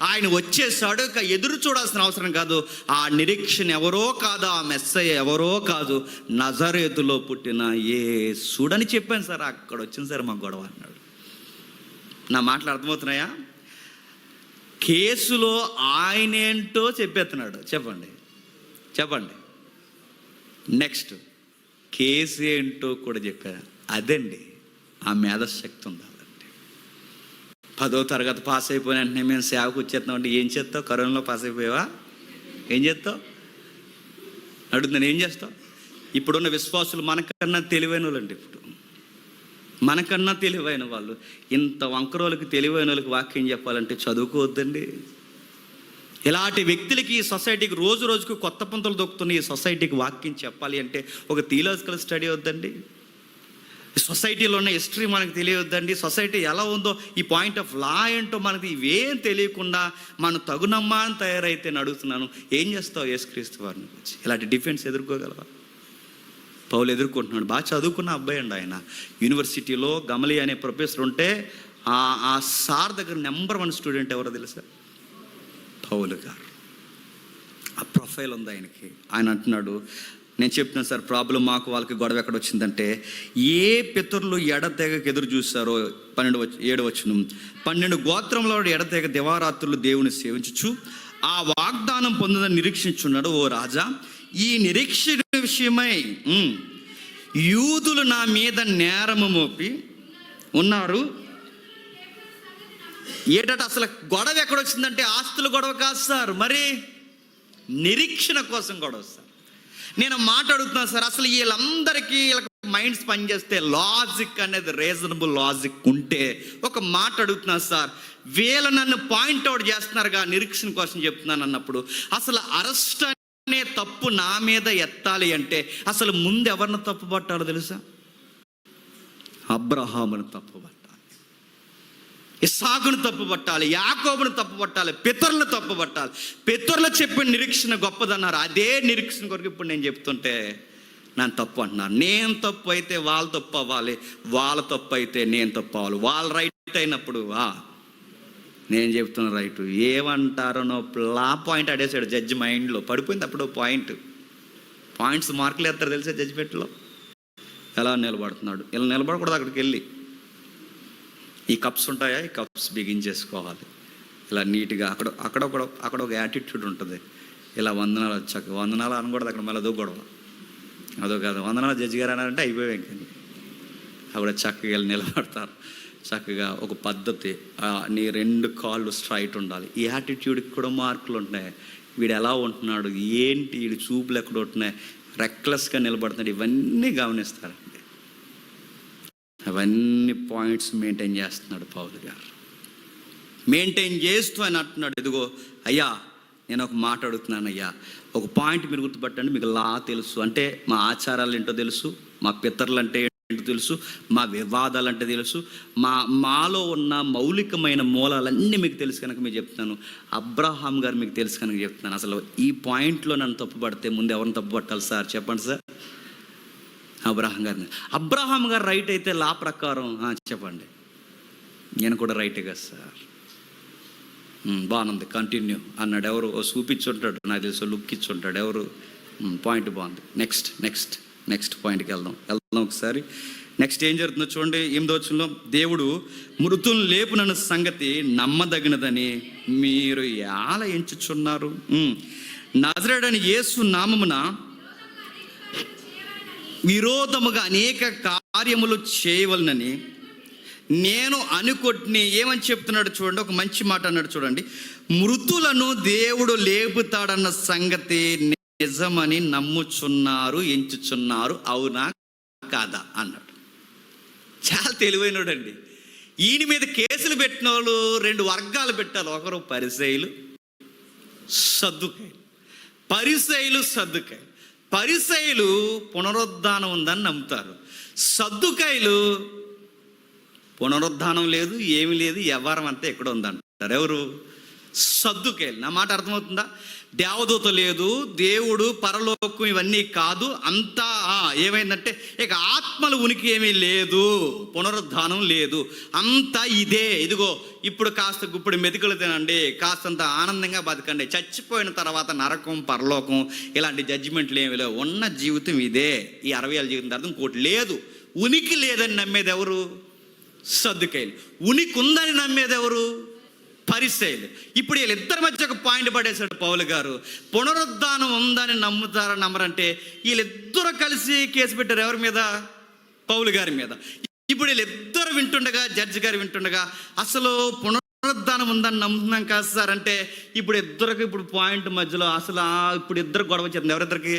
ఆయన వచ్చేసాడు, ఇంకా ఎదురు చూడాల్సిన అవసరం కాదు. ఆ నిరీక్షణ ఎవరో కాదు, ఆ మెస్సయ్య ఎవరో కాదు, నజరేతులో పుట్టిన యేసుడని చెప్పాను సార్. అక్కడ వచ్చింది సార్ మా గొడవ అన్నాడు. నా మాటలు అర్థమవుతున్నాయా? కేసులో ఆయనేంటో చెప్పేస్తున్నాడు. చెప్పండి నెక్స్ట్ కేసు ఏంటో కూడా చెప్పారు. అదండి ఆ మేధశక్తి ఉండాలండి. 10వ తరగతి పాస్ అయిపోయిన వెంటనే మేము సేవకు వచ్చేస్తాం అంటే ఏం చేస్తావు? కరోనాలో పాస్ అయిపోయావా? ఏం చేస్తావు అడుగుతున్నాను, ఏం చేస్తావు? ఇప్పుడున్న విశ్వాసులు మనకన్నా తెలివైన వాళ్ళండి. ఇప్పుడు మనకన్నా తెలివైన వాళ్ళు. ఇంత వంకరోళ్ళకి, తెలివైన వాళ్ళకి వాక్యం చెప్పాలంటే చదువుకోవద్దండి. ఇలాంటి వ్యక్తులకి ఈ సొసైటీకి రోజు రోజుకు కొత్త పంతులు దొక్కుతున్న ఈ సొసైటీకి వాక్యం చెప్పాలి అంటే ఒక థియలాజికల్ స్టడీ వద్దండి. సొసైటీలో ఉన్న హిస్టరీ మనకు తెలియవద్దండి. సొసైటీ ఎలా ఉందో, ఈ పాయింట్ ఆఫ్ లా ఏంటో మనకి ఇవేం తెలియకుండా మనం తగునమ్మా అని తయారైతే అడుగుతున్నాను, ఏం చేస్తావు యేసుక్రీస్తు వారిని వచ్చి? ఇలాంటి డిఫెన్స్ ఎదుర్కోగలవా? పౌలు ఎదుర్కొంటున్నాడు. బాగా చదువుకున్న అబ్బాయి అండి ఆయన. యూనివర్సిటీలో గమలి అనే ప్రొఫెసర్ ఉంటే ఆ సార్ దగ్గర నెంబర్ 1 స్టూడెంట్ ఎవరో తెలుసా? పౌలు గారు. ఆ ప్రొఫైల్ ఉంది ఆయనకి. ఆయన అంటున్నాడు, నేను చెప్తున్నాను సార్, ప్రాబ్లం మాకు వాళ్ళకి గొడవ ఎక్కడ వచ్చిందంటే, ఏ పితరులు ఎడతెగకు ఎదురు చూస్తారో 7 12 గోత్రంలో ఎడతెగ దివారాత్రులు దేవుని సేవించుచు ఆ వాగ్దానం పొందని నిరీక్షించున్నాడు. ఓ రాజా, ఈ నిరీక్షణ విషయమై యూదులు నా మీద నేరము మోపి ఉన్నారు. ఏటట అసలు గొడవ ఎక్కడొచ్చిందంటే ఆస్తుల గొడవ కాదు సార్, మరి నిరీక్షణ కోసం గొడవ సార్. నేను మాట్లాడుతున్నాను సార్, అసలు వీళ్ళందరికీ మైండ్స్ పనిచేస్తే, లాజిక్ అనేది రీజనబుల్ లాజిక్ ఉంటే ఒక మాట అడుగుతున్నాను సార్, వీళ్ళ నన్ను పాయింట్అవుట్ చేస్తున్నారుగా నిరీక్షణ కోసం చెప్తున్నాను అన్నప్పుడు, అసలు అరెస్ట్ అనే తప్పు నా మీద ఎత్తాలి అంటే అసలు ముందు ఎవరిని తప్పు పట్టాలో తెలుసా? అబ్రహామును తప్పు పట్టాలి, ఇస్సాకును తప్పు పట్టాలి, యాకోబును తప్పు పట్టాలి, పితరులను తప్పు పట్టాలి. పితరులు చెప్పిన నిరీక్షణ గొప్పదన్నారు. అదే నిరీక్షణ కొరకు ఇప్పుడు నేను చెప్తుంటే నేను తప్పు అంటున్నారు. నేను తప్పు అయితే వాళ్ళు తప్పు అవ్వాలి, వాళ్ళ తప్పు అయితే నేను తప్పు అవ్వాలి. వాళ్ళు రైట్ అయినప్పుడు నేను చెప్తున్న రైటు. ఏమంటారో లా పాయింట్ అడేసాడు జడ్జి మైండ్లో, పడిపోయింది అప్పుడు పాయింట్స్ మార్కులు వేస్తారు తెలుసా జడ్జిమెంట్లో. ఎలా నిలబడుతున్నాడు, ఇలా నిలబడకూడదు. అక్కడికి వెళ్ళి ఈ కప్స్ ఉంటాయా, ఈ కప్స్ బిగించేసుకోవాలి ఇలా నీట్గా. అక్కడ ఒక యాటిట్యూడ్ ఉంటుంది. ఇలా వందనాలు వచ్చాక వందనాలు అనకూడదు, అక్కడ మళ్ళీ అదో గొడవ, అదో కాదు. వందనాలు జడ్జి గారు అన్నారంటే అయిపోయాయి. కానీ అక్కడ చక్కగా వెళ్ళి నిలబడతారు. చక్కగా ఒక పద్ధతి, నీ 2 కాళ్ళు స్ట్రైట్ ఉండాలి. ఈ యాటిట్యూడ్కి కూడా మార్కులు ఉంటున్నాయి. వీడు ఎలా ఉంటున్నాడు, ఏంటి వీడి చూపులు ఎక్కడ ఉంటున్నాయి, రెక్లెస్గా నిలబడుతున్నాడు, ఇవన్నీ గమనిస్తారండి. అవన్నీ పాయింట్స్ మెయింటైన్ చేస్తున్నాడు పౌలు గారు. మెయింటైన్ చేస్తూ ఆయన అంటున్నాడు, ఇదిగో అయ్యా నేను ఒక మాట అడుగుతున్నాను అయ్యా, ఒక పాయింట్ మీరు గుర్తుపట్టండి. మీకు లా తెలుసు అంటే మా ఆచారాలు ఏంటో తెలుసు, మా పితరులు అంటే ఏంటో తెలుసు, మా వివాదాలు అంటే తెలుసు, మాలో ఉన్న మౌలికమైన మూలాలన్నీ మీకు తెలుసు కనుక మీకు చెప్తున్నాను. అబ్రహాం గారు మీకు తెలుసు కనుక చెప్తున్నాను. అసలు ఈ పాయింట్లో నన్ను తప్పుపడితే ముందు ఎవరిని తప్పు పట్టాలి సార్ చెప్పండి సార్? అబ్రహాం గారు రైట్ అయితే లా ప్రకారం చెప్పండి, నేను కూడా రైటే కదా సార్. బాగుంది, కంటిన్యూ అన్నాడు. ఎవరు చూపించుంటాడు, నాకు తెలుసు లుక్ ఇచ్చుంటాడు ఎవరు. పాయింట్ బాగుంది. నెక్స్ట్ పాయింట్కి వెళ్దాం ఒకసారి. నెక్స్ట్ ఏం జరుగుతుందో చూడండి. 8వ వచనంలో, దేవుడు మృతులను లేపునన్న సంగతి నమ్మదగినదని మీరు ఎలా ఎంచుచున్నారు? నజరేయుడైన యేసు నామమున విరోధముగా అనేక కార్యములు చేయవలనని నేను అనుకొట్ని. ఏమని చెప్తున్నాడు చూడండి, ఒక మంచి మాట అన్నాడు చూడండి. మృతులను దేవుడు లేపుతాడన్న సంగతి నిజమని నమ్ముచున్నారు, ఎంచుచున్నారు, అవునా కాదా అన్నాడు. చాలా తెలివైనడు అండి. ఈయన మీద కేసులు పెట్టిన వాళ్ళు 2 వర్గాలు పెట్టారు. ఒకరు పరిసయ్యులు, సద్దుకాయలు. పరిసయ్యులు పునరుద్ధానం ఉందని నమ్ముతారు. సద్దుకాయలు పునరుద్ధానం లేదు, ఏమీ లేదు, వ్యవహారం అంతా ఎక్కడ ఉందంటారు. ఎవరు? సద్దుకాయలు. నా మాట అర్థమవుతుందా? దేవదూత లేదు, దేవుడు, పరలోకం ఇవన్నీ కాదు. అంతా ఏమైందంటే ఇక ఆత్మల ఉనికి ఏమీ లేదు, పునరుద్ధానం లేదు, అంతా ఇదే. ఇదిగో ఇప్పుడు కాస్త గుప్పుడు మెతుకులు తినండి, కాస్తంత ఆనందంగా బతకండి, చచ్చిపోయిన తర్వాత నరకం, పరలోకం ఇలాంటి జడ్జిమెంట్లు ఏమి లేవు, ఉన్న జీవితం ఇదే. ఈ 60 ఏళ్ళ జీవితం తర్వాత ఇంకోటి లేదు. ఉనికి లేదని నమ్మేది ఎవరు? సద్దుకాయలు. ఉనికి ఉందని నమ్మేది ఎవరు? పరిసయ్యులు. ఇప్పుడు వీళ్ళిద్దరి మధ్య ఒక పాయింట్ పడేశాడు పౌలు గారు. పునరుద్ధానం ఉందని నమ్ముతారా నమ్మరంటే వీళ్ళిద్దరూ కలిసి కేసు పెట్టారు. ఎవరి మీద? పౌలు గారి మీద. ఇప్పుడు వీళ్ళిద్దరు వింటుండగా, జడ్జి గారు వింటుండగా, అసలు పునరుద్ధానం ఉందని నమ్ముతున్నాం కాదు సార్ అంటే ఇప్పుడు పాయింట్ మధ్యలో అసలు ఇప్పుడు ఇద్దరు గొడవ చేస్తుంది. ఎవరిద్దరికి?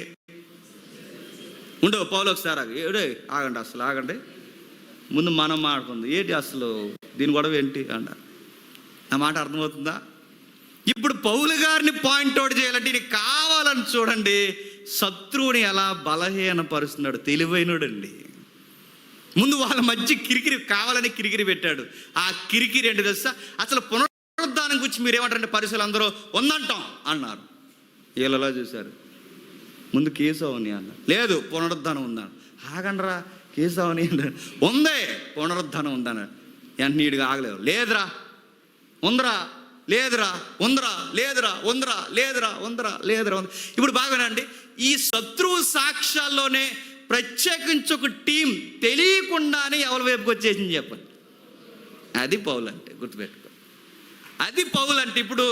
ఉండవు పౌలు ఒకసారి ఆగండి, ముందు మనం మాట్లాడుకుంది. ఏంటి అసలు దీని గొడవ ఏంటి అన్నారు. నా మాట అర్థమవుతుందా? ఇప్పుడు పౌలు గారిని పాయింట్అవుట్ చేయాలంటే ఇది కావాలని చూడండి, శత్రువుని ఎలా బలహీనపరుస్తున్నాడు. తెలివైనడండి. ముందు వాళ్ళ మధ్య కావాలని కిరికిరి పెట్టాడు. ఆ కిరికిరి ఏంటి తెలుసా? అసలు పునరుద్ధానం గురించి మీరేమంటారంటే పరిసలు అందరూ ఉందంటాం అన్నారు. వీళ్ళలా చూశారు. ముందు కేసు అవని అన్నారు. లేదు పునరుద్ధానం ఉందన్నారు. ఆగండ్రా, కేసు అవని ఉందే, పునరుద్ధానం ఉందన్నారు. నీడిగా ఆగలేదు. లేదురా ఉందరా, లేదురా ఉందరా, లేదురా ఉందరా, లేదురా ఉందరా, లేదురా ఉందరా. ఇప్పుడు బాగానండి, ఈ శత్రువు సాక్ష్యాల్లోనే ప్రత్యేకించి ఒక టీం తెలియకుండానే ఎవరి వైపుకి వచ్చేసింది చెప్పండి. అది పౌలు అంటే, గుర్తుపెట్టుకో. అది పౌలు అంటే. ఇప్పుడు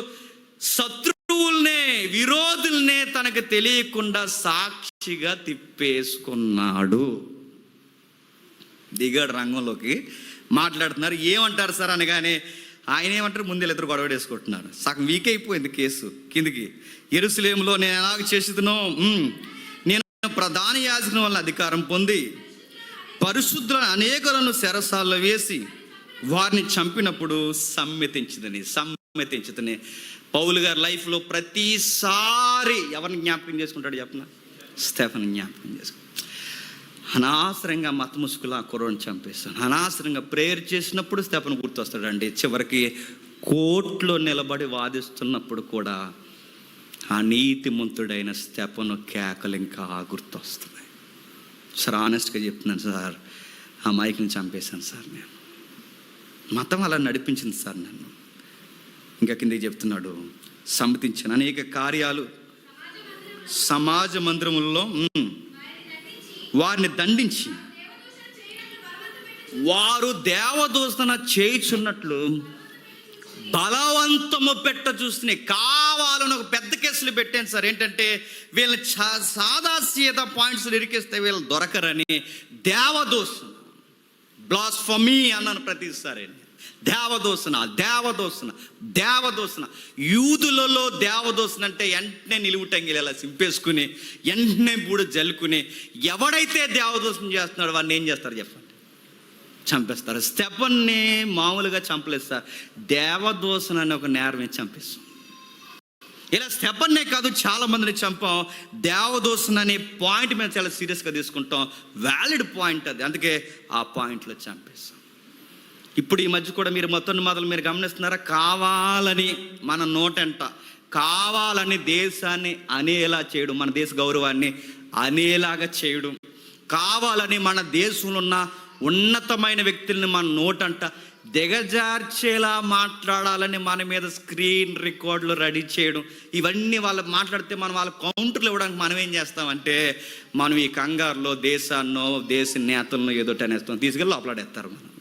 శత్రువుల్నే, విరోధుల్నే తనకు తెలియకుండా సాక్షిగా తిప్పేసుకున్నాడు. దిగాడు రంగంలోకి, మాట్లాడుతున్నారు. ఏమంటారు సార్ అనగానే ఆయన ఏమంటారు, ముందు ఇద్దరు గొడవ వేసుకుంటున్నారు. సగం వీక్ అయిపోయింది కేసు. కిందికి, యెరూషలేములో నేను ఎలాగ చేసేదనో, నేను ప్రధాన యాజకుని వల్ల అధికారం పొంది పరిశుద్ధులను అనేకులను చెరసాల్లో వేసి వారిని చంపినప్పుడు సమ్మతించదని. పౌలు గారి లైఫ్లో ప్రతిసారి ఎవరిని జ్ఞాపకం చేసుకుంటాడు చెప్పిన? స్టెఫెన్ జ్ఞాపకం చేసుకుంటాడు. అనవసరంగా మత ముసుగులు ఆ కుర్రోని చంపేస్తాను, అనవసరంగా ప్రేయర్ చేసినప్పుడు స్టెఫెన్ గుర్తొస్తాడండి. చివరికి కోర్టులో నిలబడి వాదిస్తున్నప్పుడు కూడా ఆ నీతిమంతుడైన స్టెఫెన్ కేకలు ఇంకా గుర్తొస్తున్నాయి. సార్ ఆనెస్ట్గా చెప్తున్నాను సార్, ఆ మైక్ని చంపేశాను సార్, నేను మతం అలా నడిపించింది సార్ నన్ను. ఇంకా కిందకి చెప్తున్నాడు, సమ్మతించాను అనేక కార్యాలు సమాజ మందిరములలో వారిని దండించి వారు దేవదూషణ చేయుచున్నట్లు బలవంతము పెట్ట చూస్తున్నాయి. కావాలని ఒక పెద్ద కేసులు పెట్టాను సార్. ఏంటంటే వీళ్ళని సాదా సీదా పాయింట్స్ ఇరికిస్తే వీళ్ళు దొరకరని దేవదూషణ, బ్లాస్ఫమీ అన్నాను ప్రతిసారి. దేవదూషణ. యూదులలో దేవదూషణ అంటే వెంటనే నిలువుటంగిలు ఇలా సింపేసుకుని వెంటనే బూడు జల్లుకుని ఎవడైతే దేవదూషణ చేస్తున్నాడో వాడిని ఏం చేస్తారు చెప్పండి? చంపేస్తారు. స్టెఫెన్ని మామూలుగా చంపలేదు సార్, దేవదూషణ అనే ఒక నేరమే చంపేస్తాం. ఇలా స్టెఫెన్నే కాదు, చాలా మందిని చంపాం. దేవదూషణ అనే పాయింట్ మీద చాలా సీరియస్గా తీసుకుంటాం. వ్యాలిడ్ పాయింట్ అది, అందుకే ఆ పాయింట్లో చంపేస్తాం. ఇప్పుడు ఈ మధ్య కూడా మీరు మొదలు మీరు గమనిస్తున్నారా? కావాలని మన నోటంట కావాలని దేశాన్ని అనేలా చేయడం, మన దేశ గౌరవాన్ని అనేలాగా చేయడం, కావాలని మన దేశంలో ఉన్న ఉన్నతమైన వ్యక్తుల్ని మన నోటంట దిగజార్చేలా మాట్లాడాలని మన మీద స్క్రీన్ రికార్డులు రెడీ చేయడం, ఇవన్నీ వాళ్ళు మాట్లాడితే మనం వాళ్ళ కౌంటర్లు ఇవ్వడానికి మనం ఏం చేస్తామంటే మనం ఈ కంగారులో దేశాన్నో దేశ నేతలను ఏదో అనేస్తాం, తీసుకెళ్ళి లోపలాడేస్తారు. మనం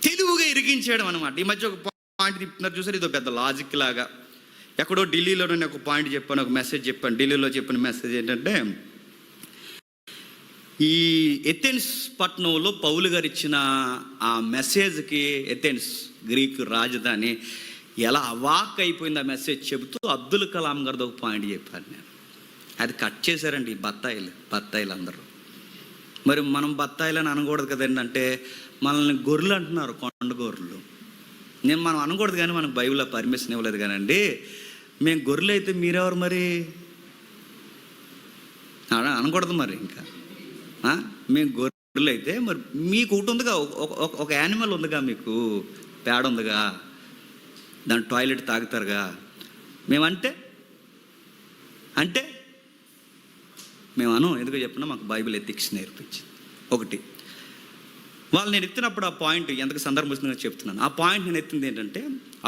తెలుగుగా ఇరికించేయడం అనమాట. ఈ మధ్య ఒక పాయింట్ చెప్తున్నారు చూసారు, ఇది పెద్ద లాజిక్ లాగా. ఎక్కడో ఢిల్లీలో నేను ఒక పాయింట్ చెప్పాను, ఒక మెసేజ్ చెప్పాను. ఢిల్లీలో చెప్పిన మెసేజ్ ఏంటంటే, ఈ ఎథెన్స్ పట్టణంలో పౌలు గారు ఇచ్చిన ఆ మెసేజ్కి, ఎథెన్స్ గ్రీకు రాజధాని, ఎలా అవాక్ అయిపోయింది ఆ మెసేజ్ చెబుతూ అబ్దుల్ కలాం గారితో ఒక పాయింట్ చెప్పాను నేను. అది కట్ చేశారండి ఈ బత్తాయిలు అందరూ. మరి మనం బత్తాయిలు అని అనకూడదు కదండి, అంటే మనల్ని గొర్రెలు అంటున్నారు, కొండ గొర్రెలు. మనం అనకూడదు కానీ మనకు బైబిల్లో పర్మిషన్ ఇవ్వలేదు కానండి. మేము గొర్రెలు అయితే మీరెవరు మరి అనకూడదు. మరి ఇంకా మేము గొర్రెలు అయితే మరి మీకు ఒకటి ఉందిగా, ఒక యానిమల్ ఉందిగా, మీకు పేడ ఉందిగా, దాని టాయిలెట్ తాగుతారుగా. మేమంటే మేము ఎందుకు చెప్పినా మాకు బైబిల్ ఎథిక్స్ నేర్పించింది. ఒకటి వాళ్ళు నేను ఎత్తినప్పుడు ఆ పాయింట్ ఎంతకు సందర్భంగా చెప్తున్నాను. ఆ పాయింట్ నేను ఎత్తింది ఏంటంటే,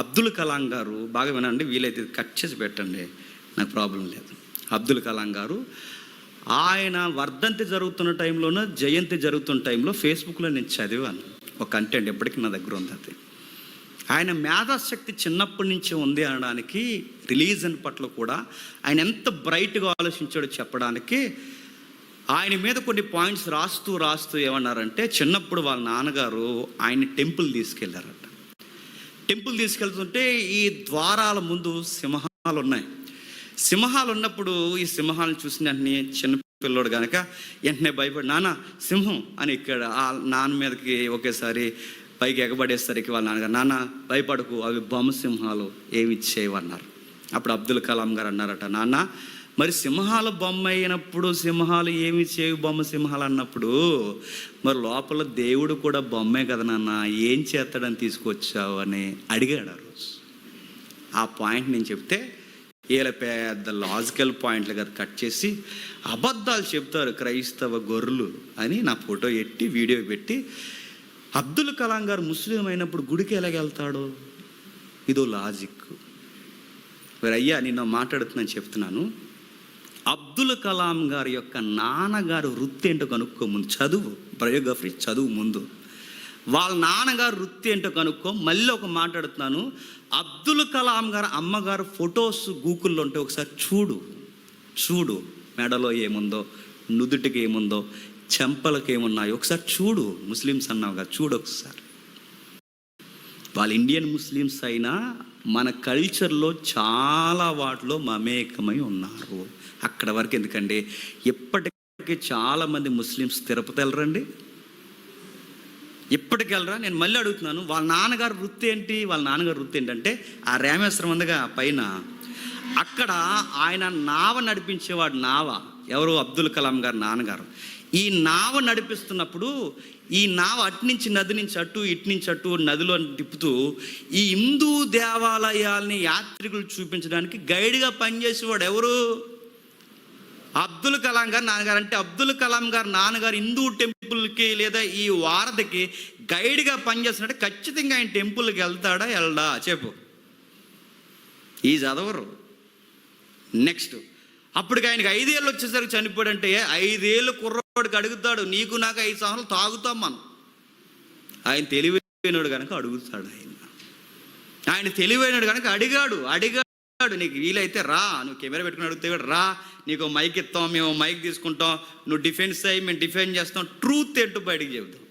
అబ్దుల్ కలాం గారు, బాగా వినండి, వీలైతే కట్ చేసి పెట్టండి, నాకు ప్రాబ్లం లేదు. అబ్దుల్ కలాం గారు ఆయన వర్ధంతి జరుగుతున్న టైంలోనూ జయంతి జరుగుతున్న టైంలో ఫేస్బుక్లో నేను చదివాను ఒక కంటెంట్, ఎప్పటికీ నా దగ్గర ఉంది అది. ఆయన మేధాశక్తి చిన్నప్పటి నుంచి ఉంది అనడానికి, రిలీజన్ పట్ల కూడా ఆయన ఎంత బ్రైట్గా ఆలోచించాడో చెప్పడానికి ఆయన మీద కొన్ని పాయింట్స్ రాస్తూ ఏమన్నారంటే, చిన్నప్పుడు వాళ్ళ నాన్నగారు ఆయన టెంపుల్ తీసుకెళ్లారట. టెంపుల్ తీసుకెళ్తుంటే ఈ ద్వారాల ముందు సింహాలు ఉన్నాయి. సింహాలు ఉన్నప్పుడు ఈ సింహాలను చూసిన వెంటనే చిన్నపిల్లోడు కనుక వెంటనే భయపడి, నాన్న సింహం అని ఇక్కడ ఆ నాన్న మీదకి ఒకేసారి పైకి ఎగబడేసరికి వాళ్ళ నాన్నగారు, నాన్న భయపడకు, అవి బొమ్మ సింహాలు, ఏమి చేయవన్నారు. అప్పుడు అబ్దుల్ కలాం గారు అన్నారట, నాన్న మరి సింహాలు బొమ్మ అయినప్పుడు సింహాలు ఏమి చేయవు, బొమ్మ సింహాలు అన్నప్పుడు మరి లోపల దేవుడు కూడా బొమ్మే కదా నాన్న, ఏం చేస్తాడని తీసుకొచ్చావు అని అడిగాడు ఆ రోజు. ఆ పాయింట్ నేను చెప్తే వీళ్ళ పెద్ద లాజికల్ పాయింట్లు కదా కట్ చేసి అబద్ధాలు చెప్తారు క్రైస్తవ గొర్రెలు అని నా ఫోటో ఎట్టి వీడియో పెట్టి, అబ్దుల్ కలాం గారు ముస్లిం అయినప్పుడు గుడికి ఎలాగెళ్తాడు, ఇదో లాజిక్. మరి అయ్యా నిన్న మాట్లాడుతున్నాను చెప్తున్నాను, అబ్దుల్ కలాం గారి యొక్క నాన్నగారు వృత్తి ఏంటో కనుక్కో ముందు, చదువు, బయోగ్రఫీ చదువు ముందు. వాళ్ళ నాన్నగారు వృత్తి ఏంటో కనుక్కో. మళ్ళీ ఒక మాట్లాడుతున్నాను, అబ్దుల్ కలాం గారు అమ్మగారు ఫొటోస్ గూగుల్లో ఉంటే ఒకసారి చూడు. మెడలో ఏముందో, నుదుటికి ఏముందో, చెంపలకు ఏమున్నాయో ఒకసారి చూడు. ముస్లిమ్స్ అన్నావుగా, చూడు ఒకసారి. వాళ్ళు ఇండియన్ ముస్లిమ్స్ అయినా మన కల్చర్లో చాలా వాటిలో మమేకమై ఉన్నారు. అక్కడ వరకు ఎందుకండి, ఇప్పటికీ చాలామంది ముస్లిమ్స్ తిరుపతి వెళ్ళరండి, ఇప్పటికి వెళ్ళరా. నేను మళ్ళీ అడుగుతున్నాను, వాళ్ళ నాన్నగారు వృత్తి ఏంటి? వాళ్ళ నాన్నగారు వృత్తి ఏంటంటే ఆ రామేశ్వరం ఉందిగా పైన, అక్కడ ఆయన నావ నడిపించేవాడు. నావ ఎవరు? అబ్దుల్ కలాం గారు నాన్నగారు. ఈ నావ నడిపిస్తున్నప్పుడు ఈ నావ అట్నుంచి నది నుంచి అటు, ఇటు నుంచి అటు నదిలో తిప్పుతూ ఈ హిందూ దేవాలయాల్ని యాత్రికులు చూపించడానికి గైడ్గా పనిచేసేవాడు ఎవరు? అబ్దుల్ కలాం గారు నాన్నగారు. అంటే అబ్దుల్ కలాం గారు నాన్నగారు హిందూ టెంపుల్కి లేదా ఈ వారధికి గైడ్గా పనిచేస్తున్నట్టు ఖచ్చితంగా ఆయన టెంపుల్కి వెళ్తాడా వెళ్ళడా చెప్పు. ఈ చదవరు. నెక్స్ట్, అప్పటికి ఆయనకి 5 ఏళ్ళు వచ్చేసరికి చనిపోయాడంటే 5 ఏళ్ళు కుర్రవాడికి అడుగుతాడు, నీకు నాకు 5 సంవత్సరాలు తాగుతాం మనం. ఆయన తెలివైనడు కనుక అడుగుతాడు. ఆయన తెలివైనడు కనుక అడిగాడు, నీకు వీలైతే రా, నువ్వు కెమెరా పెట్టుకుని అడిగితే రా, నీకు మైక్ ఇస్తాం, మేము మైక్ తీసుకుంటాం, నువ్వు డిఫెన్స్ అయ్యి మేము డిఫెండ్ చేస్తాం, ట్రూత్ ఏంటో బయటికి చెబుతాం.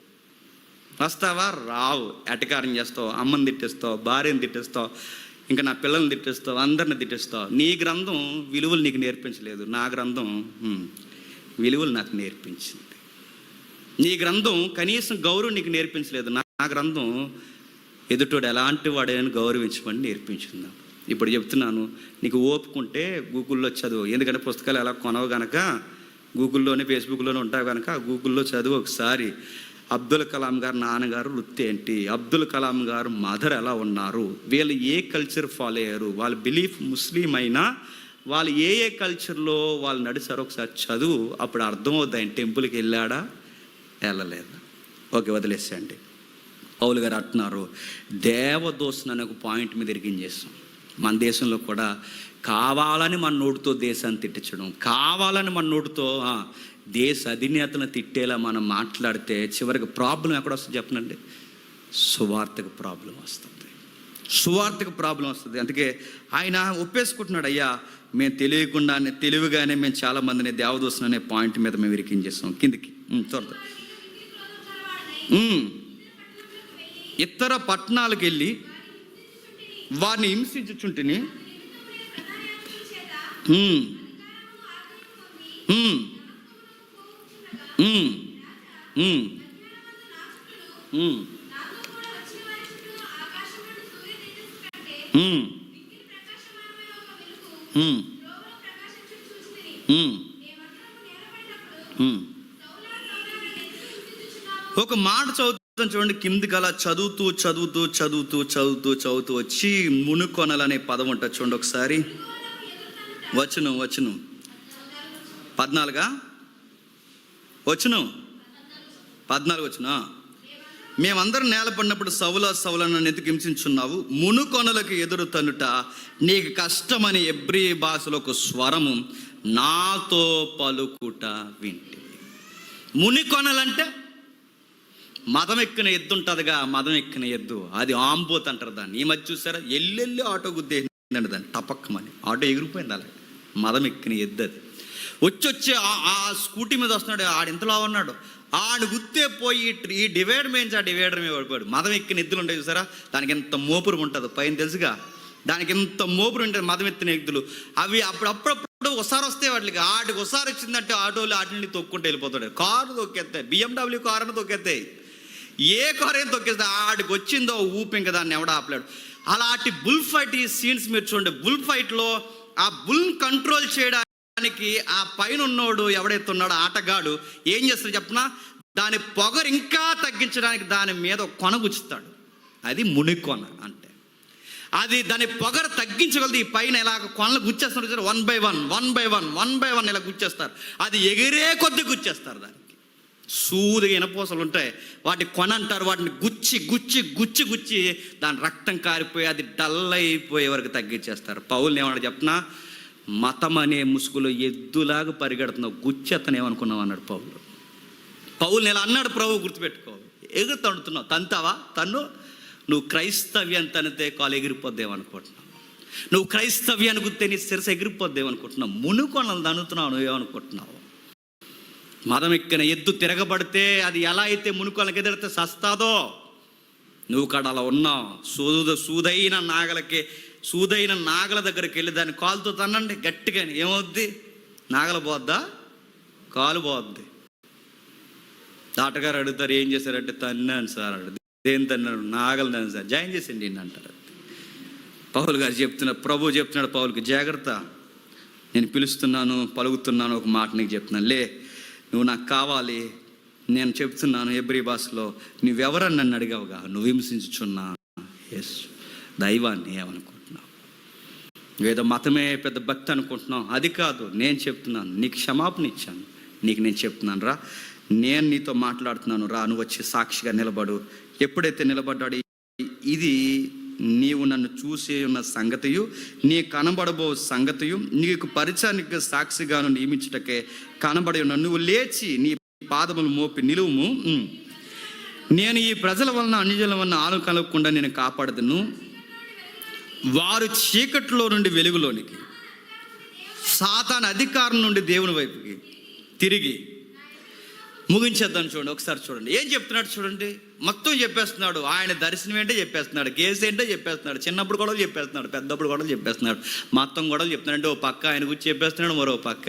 వస్తావా? రావు. ఎటకారం చేస్తావు, అమ్మని తిట్టేస్తావు, భార్యను తిట్టేస్తావు, ఇంకా నా పిల్లల్ని తిట్టేస్తావు, అందరిని తిట్టేస్తావు. నీ గ్రంథం విలువలు నీకు నేర్పించలేదు, నా గ్రంథం విలువలు నాకు నేర్పించింది. నీ గ్రంథం కనీసం గౌరవం నీకు నేర్పించలేదు, నా గ్రంథం ఎదుటోడు ఎలాంటి వాడని గౌరవించమని నేర్పించింది. ఇప్పుడు చెప్తున్నాను, నీకు ఓపుకుంటే గూగుల్లో చదువు. ఎందుకంటే పుస్తకాలు ఎలా కొనవు కనుక గూగుల్లోనే ఫేస్బుక్లోనే ఉంటావు కనుక ఆ గూగుల్లో చదువు ఒకసారి. అబ్దుల్ కలాం గారు నాన్నగారు వృత్తి ఏంటి, అబ్దుల్ కలాం గారు మదర్ ఎలా ఉన్నారు, వీళ్ళు ఏ కల్చర్ ఫాలో అయ్యారు, వాళ్ళ బిలీఫ్ ముస్లిం అయినా వాళ్ళు ఏ కల్చర్లో వాళ్ళు నడిచారో ఒకసారి చదువు. అప్పుడు అర్థమవుతుంది ఆయన టెంపుల్కి వెళ్ళాడా వెళ్ళలేదా. ఓకే, వదిలేసేయండి. పౌలు గారు అంటున్నారు, దేవదోషణ అనే ఒక పాయింట్ మీద ఇరిగించేస్తాం. మన దేశంలో కూడా కావాలని మన నోటితో దేశాన్ని తిట్టించడం, కావాలని మన నోటితో దేశ అధినేతలను తిట్టేలా మనం మాట్లాడితే చివరికి ప్రాబ్లం ఎక్కడ వస్తుంది చెప్పనండి? సువార్తకు ప్రాబ్లం వస్తుంది. అందుకే ఆయన ఒప్పేసుకుంటున్నాడు, అయ్యా మేము తెలివిగానే మేము చాలామందిని దేవదోషణ అనే పాయింట్ మీద మేము ఇరికించేస్తాం. కిందికి చూడదు. ఇతర పట్టణాలకు వెళ్ళి వారిని హింసించుచుంటిని, ఒక మాట చదువుతాను చూడండి, కిందికి అలా చదువుతూ వచ్చి మునుకొనలనే పదం ఉంటుంది చూడండి ఒకసారి. వచ్చును 14 వచ్చునా. మేమందరం నేలపడినప్పుడు సౌలను ఎందుకు హింసించున్నావు, మునుకొనలకు ఎదురు తనుట నీకు కష్టమని ఎబ్రీ భాషలో ఒక స్వరము నాతో పలుకుట వింటి. మునికొనలంటే మదం ఎక్కిన ఎద్దు ఉంటుందిగా, మదం ఎక్కిన ఎద్దు, అది ఆంబోత్ అంటారు దాన్ని. ఈ మధ్య చూసారా, ఎల్లెళ్ళి ఆటో గుద్దేసిందండి దాన్ని, టపక్కమని ఆటో ఎగిరిపోయింది. అలాగే మదం ఎక్కిన ఎద్దు అది. వచ్చి ఆ స్కూటీ మీద వస్తున్నాడు, ఆడింతలో ఉన్నాడు, ఆడు గుర్తే పోయి ఈ డివైడర్ మీద పడిపోయాడు. మదం ఎక్కిన ఎద్దులు ఉంటాయి చూసారా, దానికి ఎంత మోపురు ఉంటుంది పైన తెలుసుగా, దానికి ఎంత మోపురు ఉంటుంది మదం ఎత్తిన ఎద్దులు. అవి అప్పుడప్పుడు ఒకసారి వస్తే వాటికి ఒకసారి వచ్చిందంటే ఆటోలు వాటిని తొక్కుంటూ వెళ్ళిపోతాడు. కారు తొక్కేస్తాయి, BMW కారును తొక్కేస్తాయి, ఏ కారు ఏం తొక్కేస్తాయి. ఆడికి వచ్చిందో ఊపి ఇంకా దాన్ని ఎవడ ఆపలేడు. అలాంటి బుల్ ఫైట్ ఈ సీన్స్ మీరు చూడండి. బుల్ ఫైట్లో ఆ బుల్ కంట్రోల్ చేయడానికి ఆ పైన ఉన్నోడు ఎవడైతే ఉన్నాడో ఆటగాడు ఏం చేస్తాడు చెప్పనా, దాని పొగరు ఇంకా తగ్గించడానికి దాని మీద కొన గుచ్చుతాడు. అది మునికొన అంటే. అది దాని పొగరు తగ్గించగలదు. ఈ పైన ఇలా కొనలు గుచ్చేస్తున్నారు, 1 by 1 ఇలా గుచ్చేస్తారు. అది ఎగిరే కొద్ది గుచ్చేస్తారు దానికి. సూదిగా ఇనపూసలు ఉంటాయి, వాటి కొన అంటారు. వాటిని గుచ్చి గుచ్చి గుచ్చి గుచ్చి దాని రక్తం కారిపోయి అది డల్ అయిపోయే వరకు తగ్గించేస్తారు. పౌల్ని ఏమన్నా చెప్తున్నా, మతం అనే ముసుగులో ఎద్దులాగా పరిగెడుతున్నావు, గుచ్చి అతను ఏమనుకున్నావు అన్నాడు పౌలు. పౌల్ని ఇలా అన్నాడు ప్రభు, గుర్తుపెట్టుకో. ఎగురు తండుతున్నావు, తంతావా తన్ను. నువ్వు క్రైస్తవ్యాన్ని తనితే కాలు ఎగిరిపోద్దేమనుకుంటున్నావు, నువ్వు క్రైస్తవ్యాన్ని గుర్తే నీ శిరస ఎగిరిపోద్దేమనుకుంటున్నావు, మునుకొనలు తన్నుతున్నావు, నువ్వేమనుకుంటున్నావు. మదం ఎక్కిన ఎద్దు తిరగబడితే అది ఎలా అయితే మునుకొనలకు ఎదిరితే సస్తాదో, నువ్వు కాడ అలా ఉన్నావు. సూదైన నాగల దగ్గరికి వెళ్ళి దాన్ని కాలుతో తన్నండి గట్టిగా, ఏమవుద్ది? నాగల పోద్దా? కాలు పోద్ది. డాక్టర్గారు అడుగుతారు, ఏం చేశారంటే తన్నాను సార్ అడుగుతారు. ఏం తన్నాడు? నాగలు తన్నాను సార్. జాయిన్ చేసిండి అంటారు. పౌలు గారు చెప్తున్నారు, ప్రభు చెప్తున్నాడు పౌలుకి, జాగ్రత్త, నేను పిలుస్తున్నాను, పలుకుతున్నాను, ఒక మాట నీకు చెప్తున్నాను, లే, నువ్వు నాకు కావాలి, నేను చెప్తున్నాను హెబ్రీ భాషలో, నువ్వెవరని నన్ను అడిగావుగా, నువ్వు హింసించుచున్నా ఎస్ దైవాన్ని ఏమనుకుంటున్నావు, నువ్వేదో మతమే పెద్ద భక్తి అనుకుంటున్నావు, అది కాదు. నేను చెప్తున్నాను, నీకు క్షమాపణ ఇచ్చాను, నీకు నేను చెప్తున్నాను రా, నేను నీతో మాట్లాడుతున్నాను రా, నువ్వు వచ్చి సాక్షిగా నిలబడు. ఎప్పుడైతే నిలబడ్డాడు, ఇది నీవు నన్ను చూసి ఉన్న సంగతియు, నీ కనబడబో సంగతియు, నీకు పరిచయానికి సాక్షిగాను నియమించుటకే కనబడి ఉన్న, నువ్వు లేచి నీ పాదములు మోపి నిలువుము. నేను ఈ ప్రజల వలన అన్యజనుల వలన ఆలు కలగకుండా నేను కాపాడుదును. వారు చీకట్లో నుండి వెలుగులోనికి, సాతాను అధికారం నుండి దేవుని వైపుకి తిరిగి. ముగించేద్దాం చూడండి, ఒకసారి చూడండి ఏం చెప్తున్నాడు చూడండి. మొత్తం చెప్పేస్తున్నాడు. ఆయన దర్శనం ఏంటో చెప్పేస్తున్నాడు, కేసు ఏంటో చెప్పేస్తున్నాడు, చిన్నప్పుడు గొడవలు చెప్పేస్తున్నాడు, పెద్దప్పుడు గొడవలు చెప్పేస్తున్నాడు, మొత్తం గొడవలు చెప్తున్నాడు. అంటే ఓ పక్క ఆయన గురించి చెప్పేస్తున్నాడు, మరో పక్క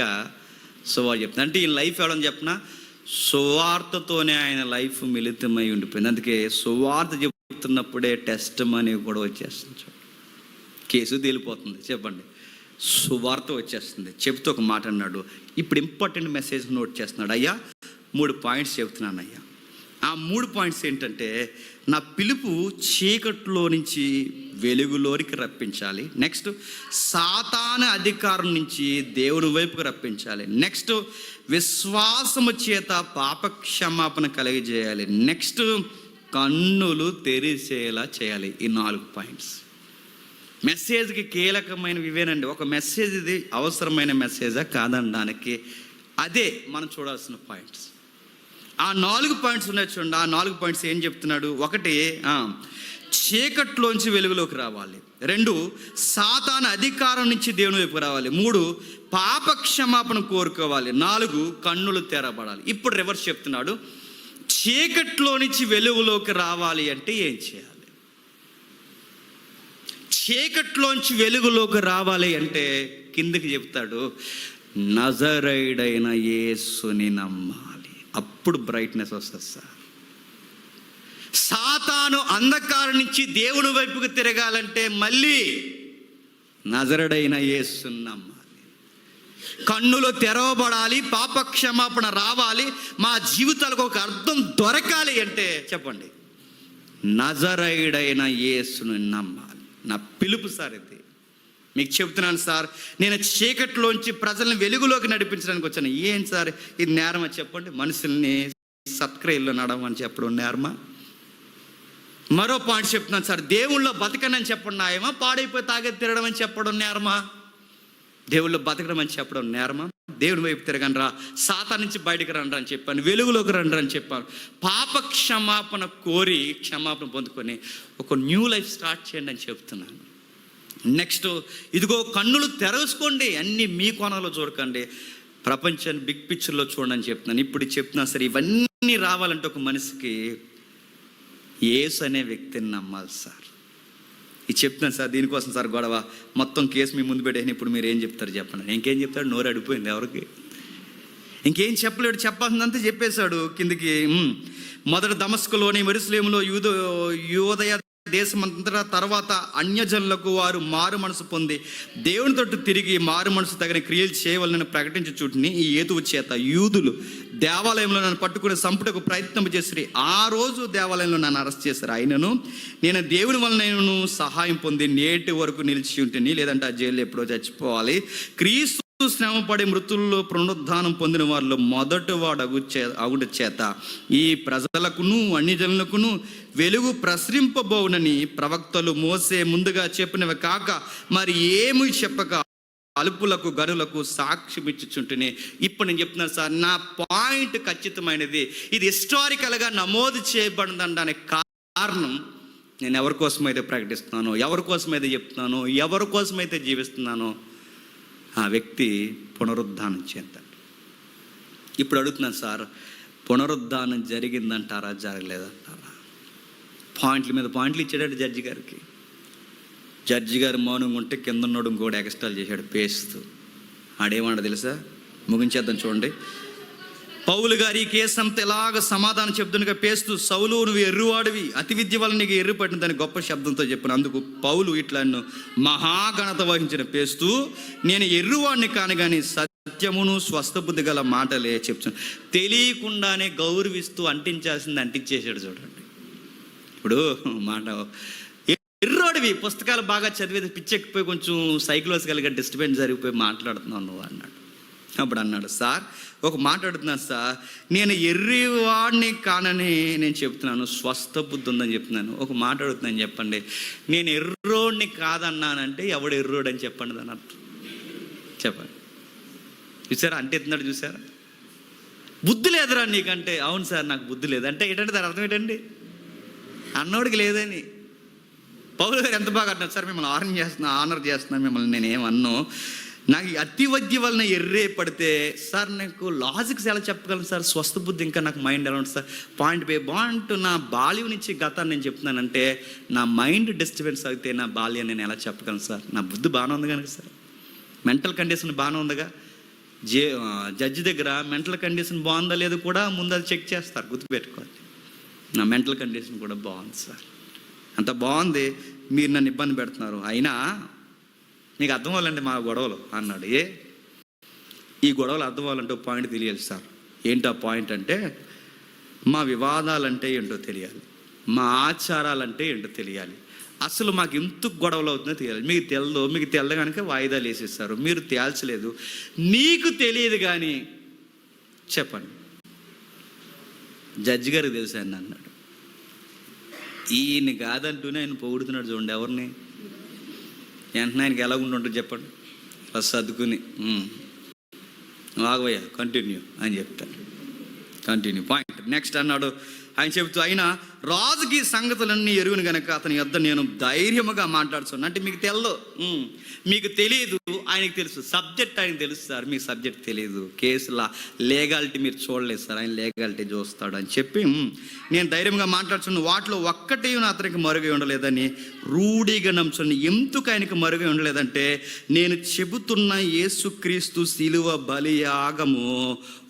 సువార్త చెప్తున్నాడు. అంటే ఈ లైఫ్ ఎవడని చెప్పినా సువార్తతోనే ఆయన లైఫ్ మిళితమై ఉండిపోయింది. అందుకే సువార్త చెప్తున్నప్పుడే టెస్ట్ మనీ కూడా వచ్చేస్తుంది. కేసు తేలిపోతుంది. చెప్పండి, సువార్త వచ్చేస్తుంది. చెప్తూ ఒక మాట అన్నాడు. ఇప్పుడు ఇంపార్టెంట్ మెసేజ్ నోట్ చేస్తున్నాడు. అయ్యా 3 పాయింట్స్ చెప్తున్నాను అయ్యా. ఆ 3 పాయింట్స్ ఏంటంటే, నా పిలుపు చీకట్లో నుంచి వెలుగులోనికి రప్పించాలి. నెక్స్ట్, సాతాను అధికారం నుంచి దేవుని వైపుకు రప్పించాలి. నెక్స్ట్, విశ్వాసము చేత పాప క్షమాపణ కలిగజేయాలి. నెక్స్ట్, కన్నులు తెరిచేలా చేయాలి. ఈ 4 పాయింట్స్ మెసేజ్కి కీలకమైనవి ఇవేనండి. ఒక మెసేజ్ ఇది అవసరమైన మెసేజా కాదనడానికి అదే మనం చూడాల్సిన పాయింట్స్. ఆ 4 పాయింట్స్ ఉన్నాయి చూడండి. ఆ 4 పాయింట్స్ ఏం చెప్తున్నాడు? 1, చీకట్లోంచి వెలుగులోకి రావాలి. 2, సాతాను అధికారం నుంచి దేవుని వైపు రావాలి. 3, పాప క్షమాపణ కోరుకోవాలి. 4, కన్నులు తెరబడాలి. ఇప్పుడు రివర్స్ చెప్తున్నాడు. చీకట్లో నుంచి వెలుగులోకి రావాలి అంటే ఏం చేయాలి? చీకట్లోంచి వెలుగులోకి రావాలి అంటే కిందకి చెప్తాడు, నజరేయుడైన యేసుని నమ్మాలి, అప్పుడు బ్రైట్నెస్ వస్తుంది సార్. సాతాను అంధకారం నుంచి దేవుని వైపుకు తిరగాలంటే మళ్ళీ నజరేయుడైన యేసుని నమ్మాలి, కన్నులు తెరవబడాలి, పాప క్షమాపణ రావాలి, మా జీవితాలకు ఒక అర్థం దొరకాలి అంటే చెప్పండి, నజరేయుడైన యేసుని నమ్మాలి. నా పిలుపు సార్ ఇది. మీకు చెప్తున్నాను సార్, నేను చీకట్లోంచి ప్రజల్ని వెలుగులోకి నడిపించడానికి వచ్చాను. ఏం సార్ ఇది నేరమా చెప్పండి? మనుషుల్ని సత్క్రియల్లో నడవని చెప్పడం నేరమా? మరో పాయింట్ చెప్తున్నాను సార్, దేవుళ్ళో బతకనని చెప్పడం న్యాయమా? పాడైపోయి తాగేది తిరగడం అని చెప్పడం నేరమా? దేవుళ్ళో బతకడం అని చెప్పడం నేరమా? దేవుని వైపు తిరగండి రా, సాతాను నుంచి బయటకు రండి అని చెప్పాను, వెలుగులోకి రండి అని చెప్పాను. పాప క్షమాపణ కోరి క్షమాపణ పొందుకొని ఒక న్యూ లైఫ్ స్టార్ట్ చేయండి అని చెప్తున్నాను. నెక్స్ట్, ఇదిగో కన్నులు తెరచుకోండి, అన్నీ మీ కోణంలో చూడకండి, ప్రపంచాన్ని బిగ్ పిక్చర్లో చూడండి అని చెప్తున్నాను. ఇప్పుడు చెప్తున్నా సరే, ఇవన్నీ రావాలంటే ఒక మనిషికి యేసు అనే వ్యక్తిని నమ్మాలి సార్. ఇది చెప్తున్నాను సార్, దీనికోసం సార్ గొడవ, మొత్తం కేసు మీ ముందు పెట్టేసి ఇప్పుడు మీరు ఏం చెప్తారు చెప్పండి. ఇంకేం చెప్తాడు? నోరు అడిపోయింది ఎవరికి, ఇంకేం చెప్పలేడు, చెప్పాల్సిందంతా చెప్పేశాడు. కిందికి మొదట దమస్కులోని యెరూషలేములో యూదయ దేశమంతటా తర్వాత అన్యజనులకు వారు మారు మనసు పొంది దేవుని తట్టు తిరిగి మారు మనసు తగిన క్రియలు చేయవాలని ప్రకటించుచుంటుని ఈ హేతువు చేత యూదులు దేవాలయంలో నన్ను పట్టుకుని సంపుటకు ప్రయత్నం చేసి ఆ రోజు దేవాలయంలో నన్ను అరెస్ట్ చేశారు. అయినను నేను దేవుని వలన నేను సహాయం పొంది నేటి వరకు నిలిచి ఉంటుంది, లేదంటే ఆ జైలు ఎప్పుడో చచ్చిపోవాలి. క్రీస్తు శ్రమపడి మృతుల్లో పునరుద్ధానం పొందిన వారిలో మొదటివాడు అగుట చేత ఈ ప్రజలకును అన్యజనులకును వెలుగు ప్రసరింపబోవునని ప్రవక్తలు మోసే ముందుగా చెప్పినవి కాక మరి ఏమి చెప్పక అలుపులకు గనులకు సాక్ష్యం ఇచ్చుచుంటేనే ఇప్పుడు నేను చెప్తున్నాను సార్, నా పాయింట్ ఖచ్చితమైనది. ఇది హిస్టారికల్గా నమోదు చేయబడిందనడానికి కారణం, నేను ఎవరి కోసమైతే ప్రకటిస్తున్నానో, ఎవరి కోసమైతే చెప్తున్నానో, ఎవరి కోసమైతే జీవిస్తున్నానో ఆ వ్యక్తి పునరుద్ధానం చెందాడు. ఇప్పుడు అడుగుతున్నాను సార్, పునరుద్ధానం జరిగిందంటారా జరగలేదంటారా? పాయింట్ల మీద పాయింట్లు ఇచ్చాడు జడ్జి గారికి. జడ్జి గారు మౌనంగా ఉంటే కింద ఉన్నోడు కూడా ఎక్స్ట్రాలు చేశాడు పేస్తూ. ఆడేమన్నా తెలుసా? ముగించేద్దాం చూడండి. పౌలు గారి ఈ కేసు అంతా ఎలాగ సమాధానం చెప్తుండగా పేస్తూ, సౌలు నువ్వు ఎర్రువాడివి, అతి విద్య వల్ల నీకు ఎర్రు పట్టిందని గొప్ప శబ్దంతో చెప్పిన. అందుకు పౌలు ఇట్లా మహాఘనత వహించిన పేస్తూ, నేను ఎర్రువాడిని కాని కానీ సత్యమును స్వస్థబుద్ధి గల మాటలే చెప్తాను. తెలియకుండానే గౌరవిస్తూ అంటించాల్సింది అంటించేసాడు చూడండి. ఇప్పుడు మాట ఎర్రోడివి, పుస్తకాలు బాగా చదివేది పిచ్చెక్కిపోయి కొంచెం సైకలాజికల్గా డిస్టర్బెన్స్ జరిగిపోయి మాట్లాడుతున్నావు నువ్వు అన్నాడు. అప్పుడు అన్నాడు, సార్ ఒక మాట్లాడుతున్నాను సార్, నేను ఎర్రివాడిని కానని నేను చెప్తున్నాను, స్వస్థ బుద్ధి ఉందని చెప్తున్నాను. ఒక మాట్లాడుతున్నాను చెప్పండి, నేను ఎర్రోడిని కాదన్నానంటే ఎవడు ఎర్రోడు అని చెప్పండి దాని అర్థం చెప్పండి. చూసారా అంటే ఎత్తున్నాడు, చూసారా? బుద్ధి లేదురా నీకంటే, అవును సార్ నాకు బుద్ధి లేదు అంటే ఏంటంటే దాని అర్థం ఏంటండి? అన్నోడికి లేదని. పౌలు గారు ఎంత బాగా అంటున్నారు, సార్ మిమ్మల్ని ఆనర్ చేస్తున్నాను, మిమ్మల్ని నేనేమన్నో, నాకు అతి వద్య వలన ఎర్రే పడితే సార్ నాకు లాజిక్స్ ఎలా చెప్పగలను సార్, స్వస్థ బుద్ధి ఇంకా నాకు మైండ్ ఎలా ఉంటుంది సార్, పాయింట్ బై పాయింట్ నా బాల్యం నుంచి గతాన్ని నేను చెప్తున్నానంటే నా మైండ్ డిస్టర్బెన్స్ అయితే నా బాల్యం నేను ఎలా చెప్పగలను సార్? నా బుద్ధి బాగానే ఉంది కనుక సార్, మెంటల్ కండిషన్ బాగానే ఉందిగా. జడ్జి దగ్గర మెంటల్ కండిషన్ బాగుందా లేదు కూడా ముందు అది చెక్ చేస్తారు, గుర్తుపెట్టుకోవాలి. నా మెంటల్ కండిషన్ కూడా బాగుంది సార్, అంత బాగుంది, మీరు నన్ను ఇబ్బంది పెడుతున్నారు, అయినా నీకు అర్థం అవ్వాలండి మా గొడవలు అన్నాడు. ఈ గొడవలు అర్థం అవ్వాలంటే ఒక పాయింట్ తెలియాలి సార్. ఏంటి ఆ పాయింట్ అంటే, మా వివాదాలంటే ఏంటో తెలియాలి, మా ఆచారాలంటే ఏంటో తెలియాలి, అసలు మాకు ఎందుకు గొడవలు అవుతుందో తెలియాలి. మీకు తెలదు కనుక వాయిదాలు వేసేస్తారు, మీరు తేల్చలేదు, నీకు తెలియదు కానీ చెప్పండి. జడ్జి గారికి తెలుసా అని అన్నాడు. ఈయన కాదంటూనే ఆయన పొగుడుతున్నాడు చూడండి ఎవరిని. వెంటనే ఆయనకి ఎలా ఉంటుంటుంది చెప్పండి, అలా సర్దుకుని ఆగవయ్యా కంటిన్యూ అని చెప్తాడు. కంటిన్యూ పాయింట్ నెక్స్ట్ అన్నాడు. ఆయన చెబుతూ, అయినా రాజుకి సంగతులన్నీ ఎరుగును గనక అతని యొద్ద నేను ధైర్యముగా మాట్లాడుతున్నాను. అంటే మీకు తెలదు, మీకు తెలియదు, ఆయనకి తెలుసు. సబ్జెక్ట్ ఆయనకు తెలుసు సార్, మీకు సబ్జెక్ట్ తెలియదు. కేసులా లీగాలిటీ మీరు చూడలేదు సార్, ఆయన లీగాలిటీ చూస్తాడు అని చెప్పి నేను ధైర్యంగా మాట్లాడుతున్నాను. వాటిలో ఒక్కటి అతనికి మరుగై ఉండలేదని రూఢిగా నమ్ముచున్నాను. ఎందుకు ఆయనకు మరుగై ఉండలేదంటే, నేను చెబుతున్న యేసుక్రీస్తు శిలువ బలియాగము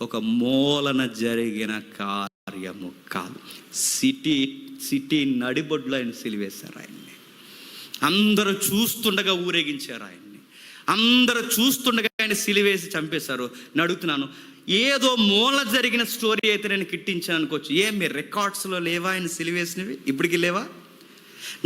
ఒక మూలన జరిగిన కార్యము కాదు. సిటీ నడిబొడ్లో ఆయన సిలివేశారు ఆయన్ని. అందరూ చూస్తుండగా ఊరేగించారు ఆయన్ని, అందరూ చూస్తుండగా ఆయన సిలివేసి చంపేశారు. నేను అడుగుతున్నాను, ఏదో మూల జరిగిన స్టోరీ అయితే నేను కిట్టించాను అనుకోవచ్చు. మీ రికార్డ్స్లో లేవా ఆయన సిలివేసినవి? ఇప్పటికి లేవా?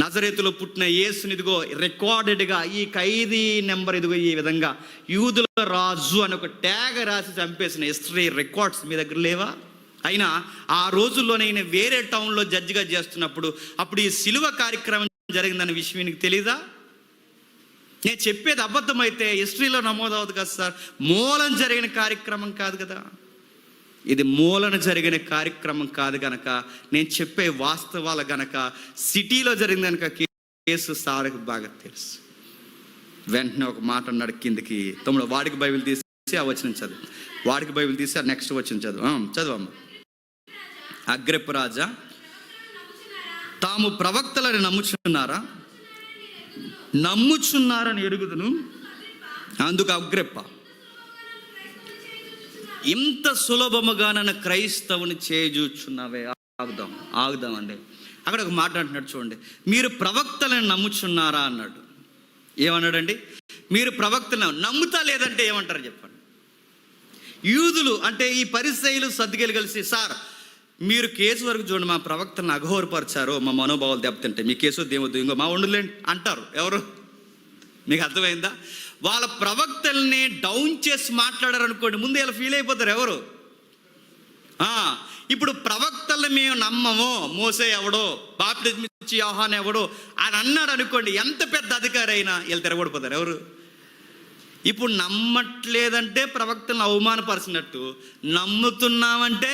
నజరేతులో పుట్టిన యేసుని ఇదిగో రికార్డెడ్గా ఈ ఖైదీ నెంబర్ ఇదిగో ఈ విధంగా యూదుల రాజు అని ఒక ట్యాగ్ రాసి చంపేసిన హిస్టరీ రికార్డ్స్ మీ దగ్గర లేవా? అయినా ఆ రోజుల్లోనే ఈయన వేరే టౌన్లో జడ్జిగా చేస్తున్నప్పుడు అప్పుడు ఈ సిలువ కార్యక్రమం జరిగిందన్న విషయం నీకు తెలీదా? నేను చెప్పేది అబద్ధమైతే హిస్టరీలో నమోదవుతుంది కదా సార్. మూలం జరిగిన కార్యక్రమం కాదు కదా ఇది, మూలన జరిగిన కార్యక్రమం కాదు గనక నేను చెప్పే వాస్తవాలు గనక సిటీలో జరిగింది కనుక కేసు సార్కి బాగా తెలుసు. వెంటనే ఒక మాట అన్నాడు కిందికి, తమ్ముడు వాడికి బైబిల్ తీసి ఆ వచనం చదువు, వాడికి బైబిల్ తీసి ఆ నెక్స్ట్ వచనం చదువమ్మ. అగ్రిప్ప రాజా, తాము ప్రవక్తలని నమ్ముచున్నారని ఎరుగుదును. అందుకు అగ్రిప్ప, ఇంత సులభముగా నన్ను క్రైస్తవుని చేజూచున్నావే. ఆగుదామండి. అక్కడ ఒక మాట అంటున్నాడు చూడండి, మీరు ప్రవక్తలను నమ్ముచున్నారా అన్నాడు. ఏమన్నాడండి? మీరు ప్రవక్తలను నమ్ముతా లేదంటే ఏమంటారు చెప్పండి? యూదులు అంటే ఈ పరిసయ్యులు సర్దుకెళ్ళి కలిసి, సార్ మీరు కేసు వరకు చూడండి, మా ప్రవక్తలను అఘోరపరిచారు, మా మనోభావాలు దెబ్బతింటాయి, మీ కేసు దేవద్దు, ఇంకో మా వండులేండి అంటారు. ఎవరు? మీకు అర్థమైందా? వాళ్ళ ప్రవక్తల్ని డౌన్ చేసి మాట్లాడారు అనుకోండి, ముందు ఇలా ఫీల్ అయిపోతారు ఎవరు. ఇప్పుడు ప్రవక్తల్ని మేము నమ్మము, మోసే ఎవడో, బాప్టిజం ఇచ్చి యోహాను ఎవడో అని అన్నాడు అనుకోండి, ఎంత పెద్ద అధికారి అయినా వీళ్ళు తిరగబడిపోతారు ఎవరు. ఇప్పుడు నమ్మట్లేదంటే ప్రవక్తలను అవమానపరిచినట్టు, నమ్ముతున్నామంటే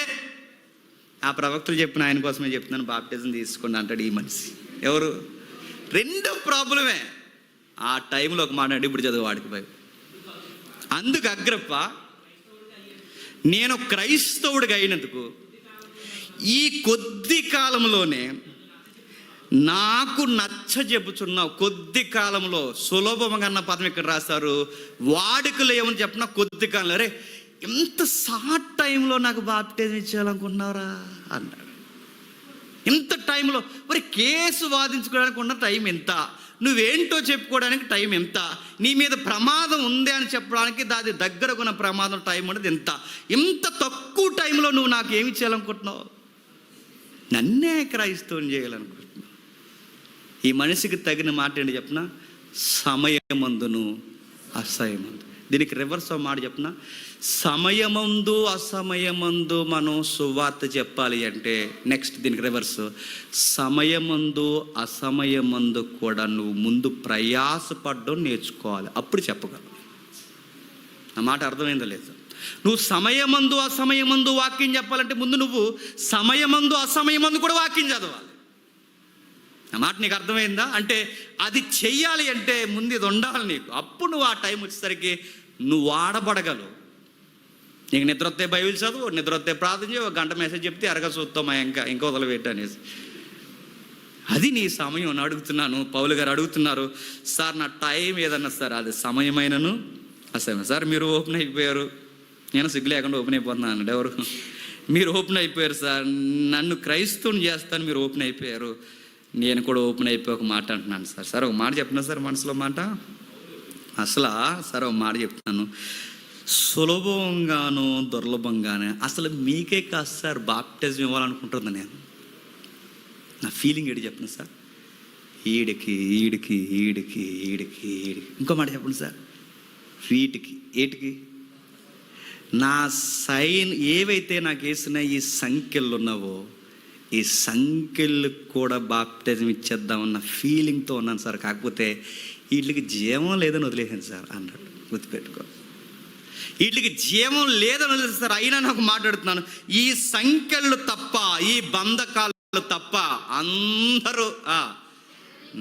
ఆ ప్రవక్తలు చెప్పిన ఆయన కోసమే చెప్తున్నాను, బాప్టిజం తీసుకోండి అంటాడు ఈ మనిషి. ఎవరు? రెండు ప్రాబ్లమే. ఆ టైంలో ఒక మాట అంటే ఇప్పుడు చదువు వాడికి భయం. అందుకు అగ్రప్ప, నేను క్రైస్తవుడిగా అయినందుకు ఈ కొద్ది కాలంలోనే నాకు నచ్చ చెబుతున్నావు. కొద్ది కాలంలో సులభంగా అన్న పదం ఇక్కడ రాస్తారు, వాడుకలు ఏమని చెప్పినా కొద్ది కాలంలో. అరే ఇంత షార్ట్ టైంలో నాకు బాప్టిజం ఇచ్చేయాలనుకుంటున్నారా అన్నాడు. ఇంత టైంలో మరి కేసు వాదించుకోవడానికి ఉన్న టైం ఎంత, నువ్వేంటో చెప్పుకోవడానికి టైం ఎంత, నీ మీద ప్రమాదం ఉంది అని చెప్పడానికి దాని దగ్గరకున్న ప్రమాదం టైం అనేది ఎంత, ఇంత తక్కువ టైంలో నువ్వు నాకు ఏమి చేయాలనుకుంటున్నావు? నన్నే క్రైస్తవం చేయాలనుకుంటున్నావు. ఈ మనిషికి తగిన మాట ఏంటి చెప్పిన, సమయమందును అసమయమందు. దీనికి రివర్స్ మాట చెప్పిన, సమయమందు అసమయమందు మనం సువార్త చెప్పాలి అంటే నెక్స్ట్ దీనికి రివర్స్, సమయమందు అసమయమందు కూడా నువ్వు ముందు ప్రయాసపడడం నేర్చుకోవాలి, అప్పుడు చెప్పగలవు. నా మాట అర్థమైందో లేదు? నువ్వు సమయమందు అసమయమందు వాక్యం చెప్పాలంటే ముందు నువ్వు సమయమందు అసమయమందు కూడా వాక్యం చదవాలి. ఆ మాట నీకు అర్థమైందా? అంటే అది చెయ్యాలి అంటే ముందు ఇది ఉండాలి నీకు. అప్పుడు నువ్వు ఆ టైం వచ్చేసరికి నువ్వు వాడబడగలవు. నీకు నిద్ర వస్తే బైబిల్ చదువు, నిద్ర వస్తే ప్రార్థన చేయి, ఒక గంట మెసేజ్ చెప్తే అరగ చూస్తామా ఇంకా వదలు పెట్టనేసి. అది నీ సమయం అని అడుగుతున్నాను. పౌలు గారు అడుగుతున్నారు, సార్ నా టైం ఏదన్నా సార్ అది సమయమైనను అసమయం. సార్ మీరు ఓపెన్ అయిపోయారు, నేను సిగ్గు లేకుండా ఓపెన్ అయిపోతున్నాను అన్నాడు. ఎవరు? మీరు ఓపెన్ అయిపోయారు సార్, నన్ను క్రైస్తవుని చేస్తాను, మీరు ఓపెన్ అయిపోయారు, నేను కూడా ఓపెన్ అయిపోయి ఒక మాట అంటున్నాను సార్. సార్ ఒక మాట చెప్తున్నా సార్, మనసులో మాట అసలు సార్ ఒక మాట చెప్తున్నాను, సులభంగాను దుర్లభంగానే అసలు మీకే కాదు సార్ బాప్టిజం ఇవ్వాలనుకుంటుంది. నేను నా ఫీలింగ్ ఏంటి చెప్పండి సార్, ఈడికి ఈడికి ఈడికి ఈడికి ఈడికి ఇంకో మాట చెప్పండి సార్, వీటికి ఏటికి నా సైన్ ఏవైతే నాకు వేసిన ఈ సంఖ్యలు ఉన్నావో ఈ సంఖ్యలు కూడా బాప్టిజం ఇచ్చేద్దామన్న ఫీలింగ్తో ఉన్నాను సార్. కాకపోతే వీటికి జీవం లేదని వదిలేసాను సార్ అన్నాడు. గుర్తుపెట్టుకో, వీటికి జీవం లేదని వదిలేసాను సార్. అయినా నాకు మాట్లాడుతున్నాను, ఈ సంఖ్యలు తప్ప, ఈ బంధకాలు తప్ప అందరూ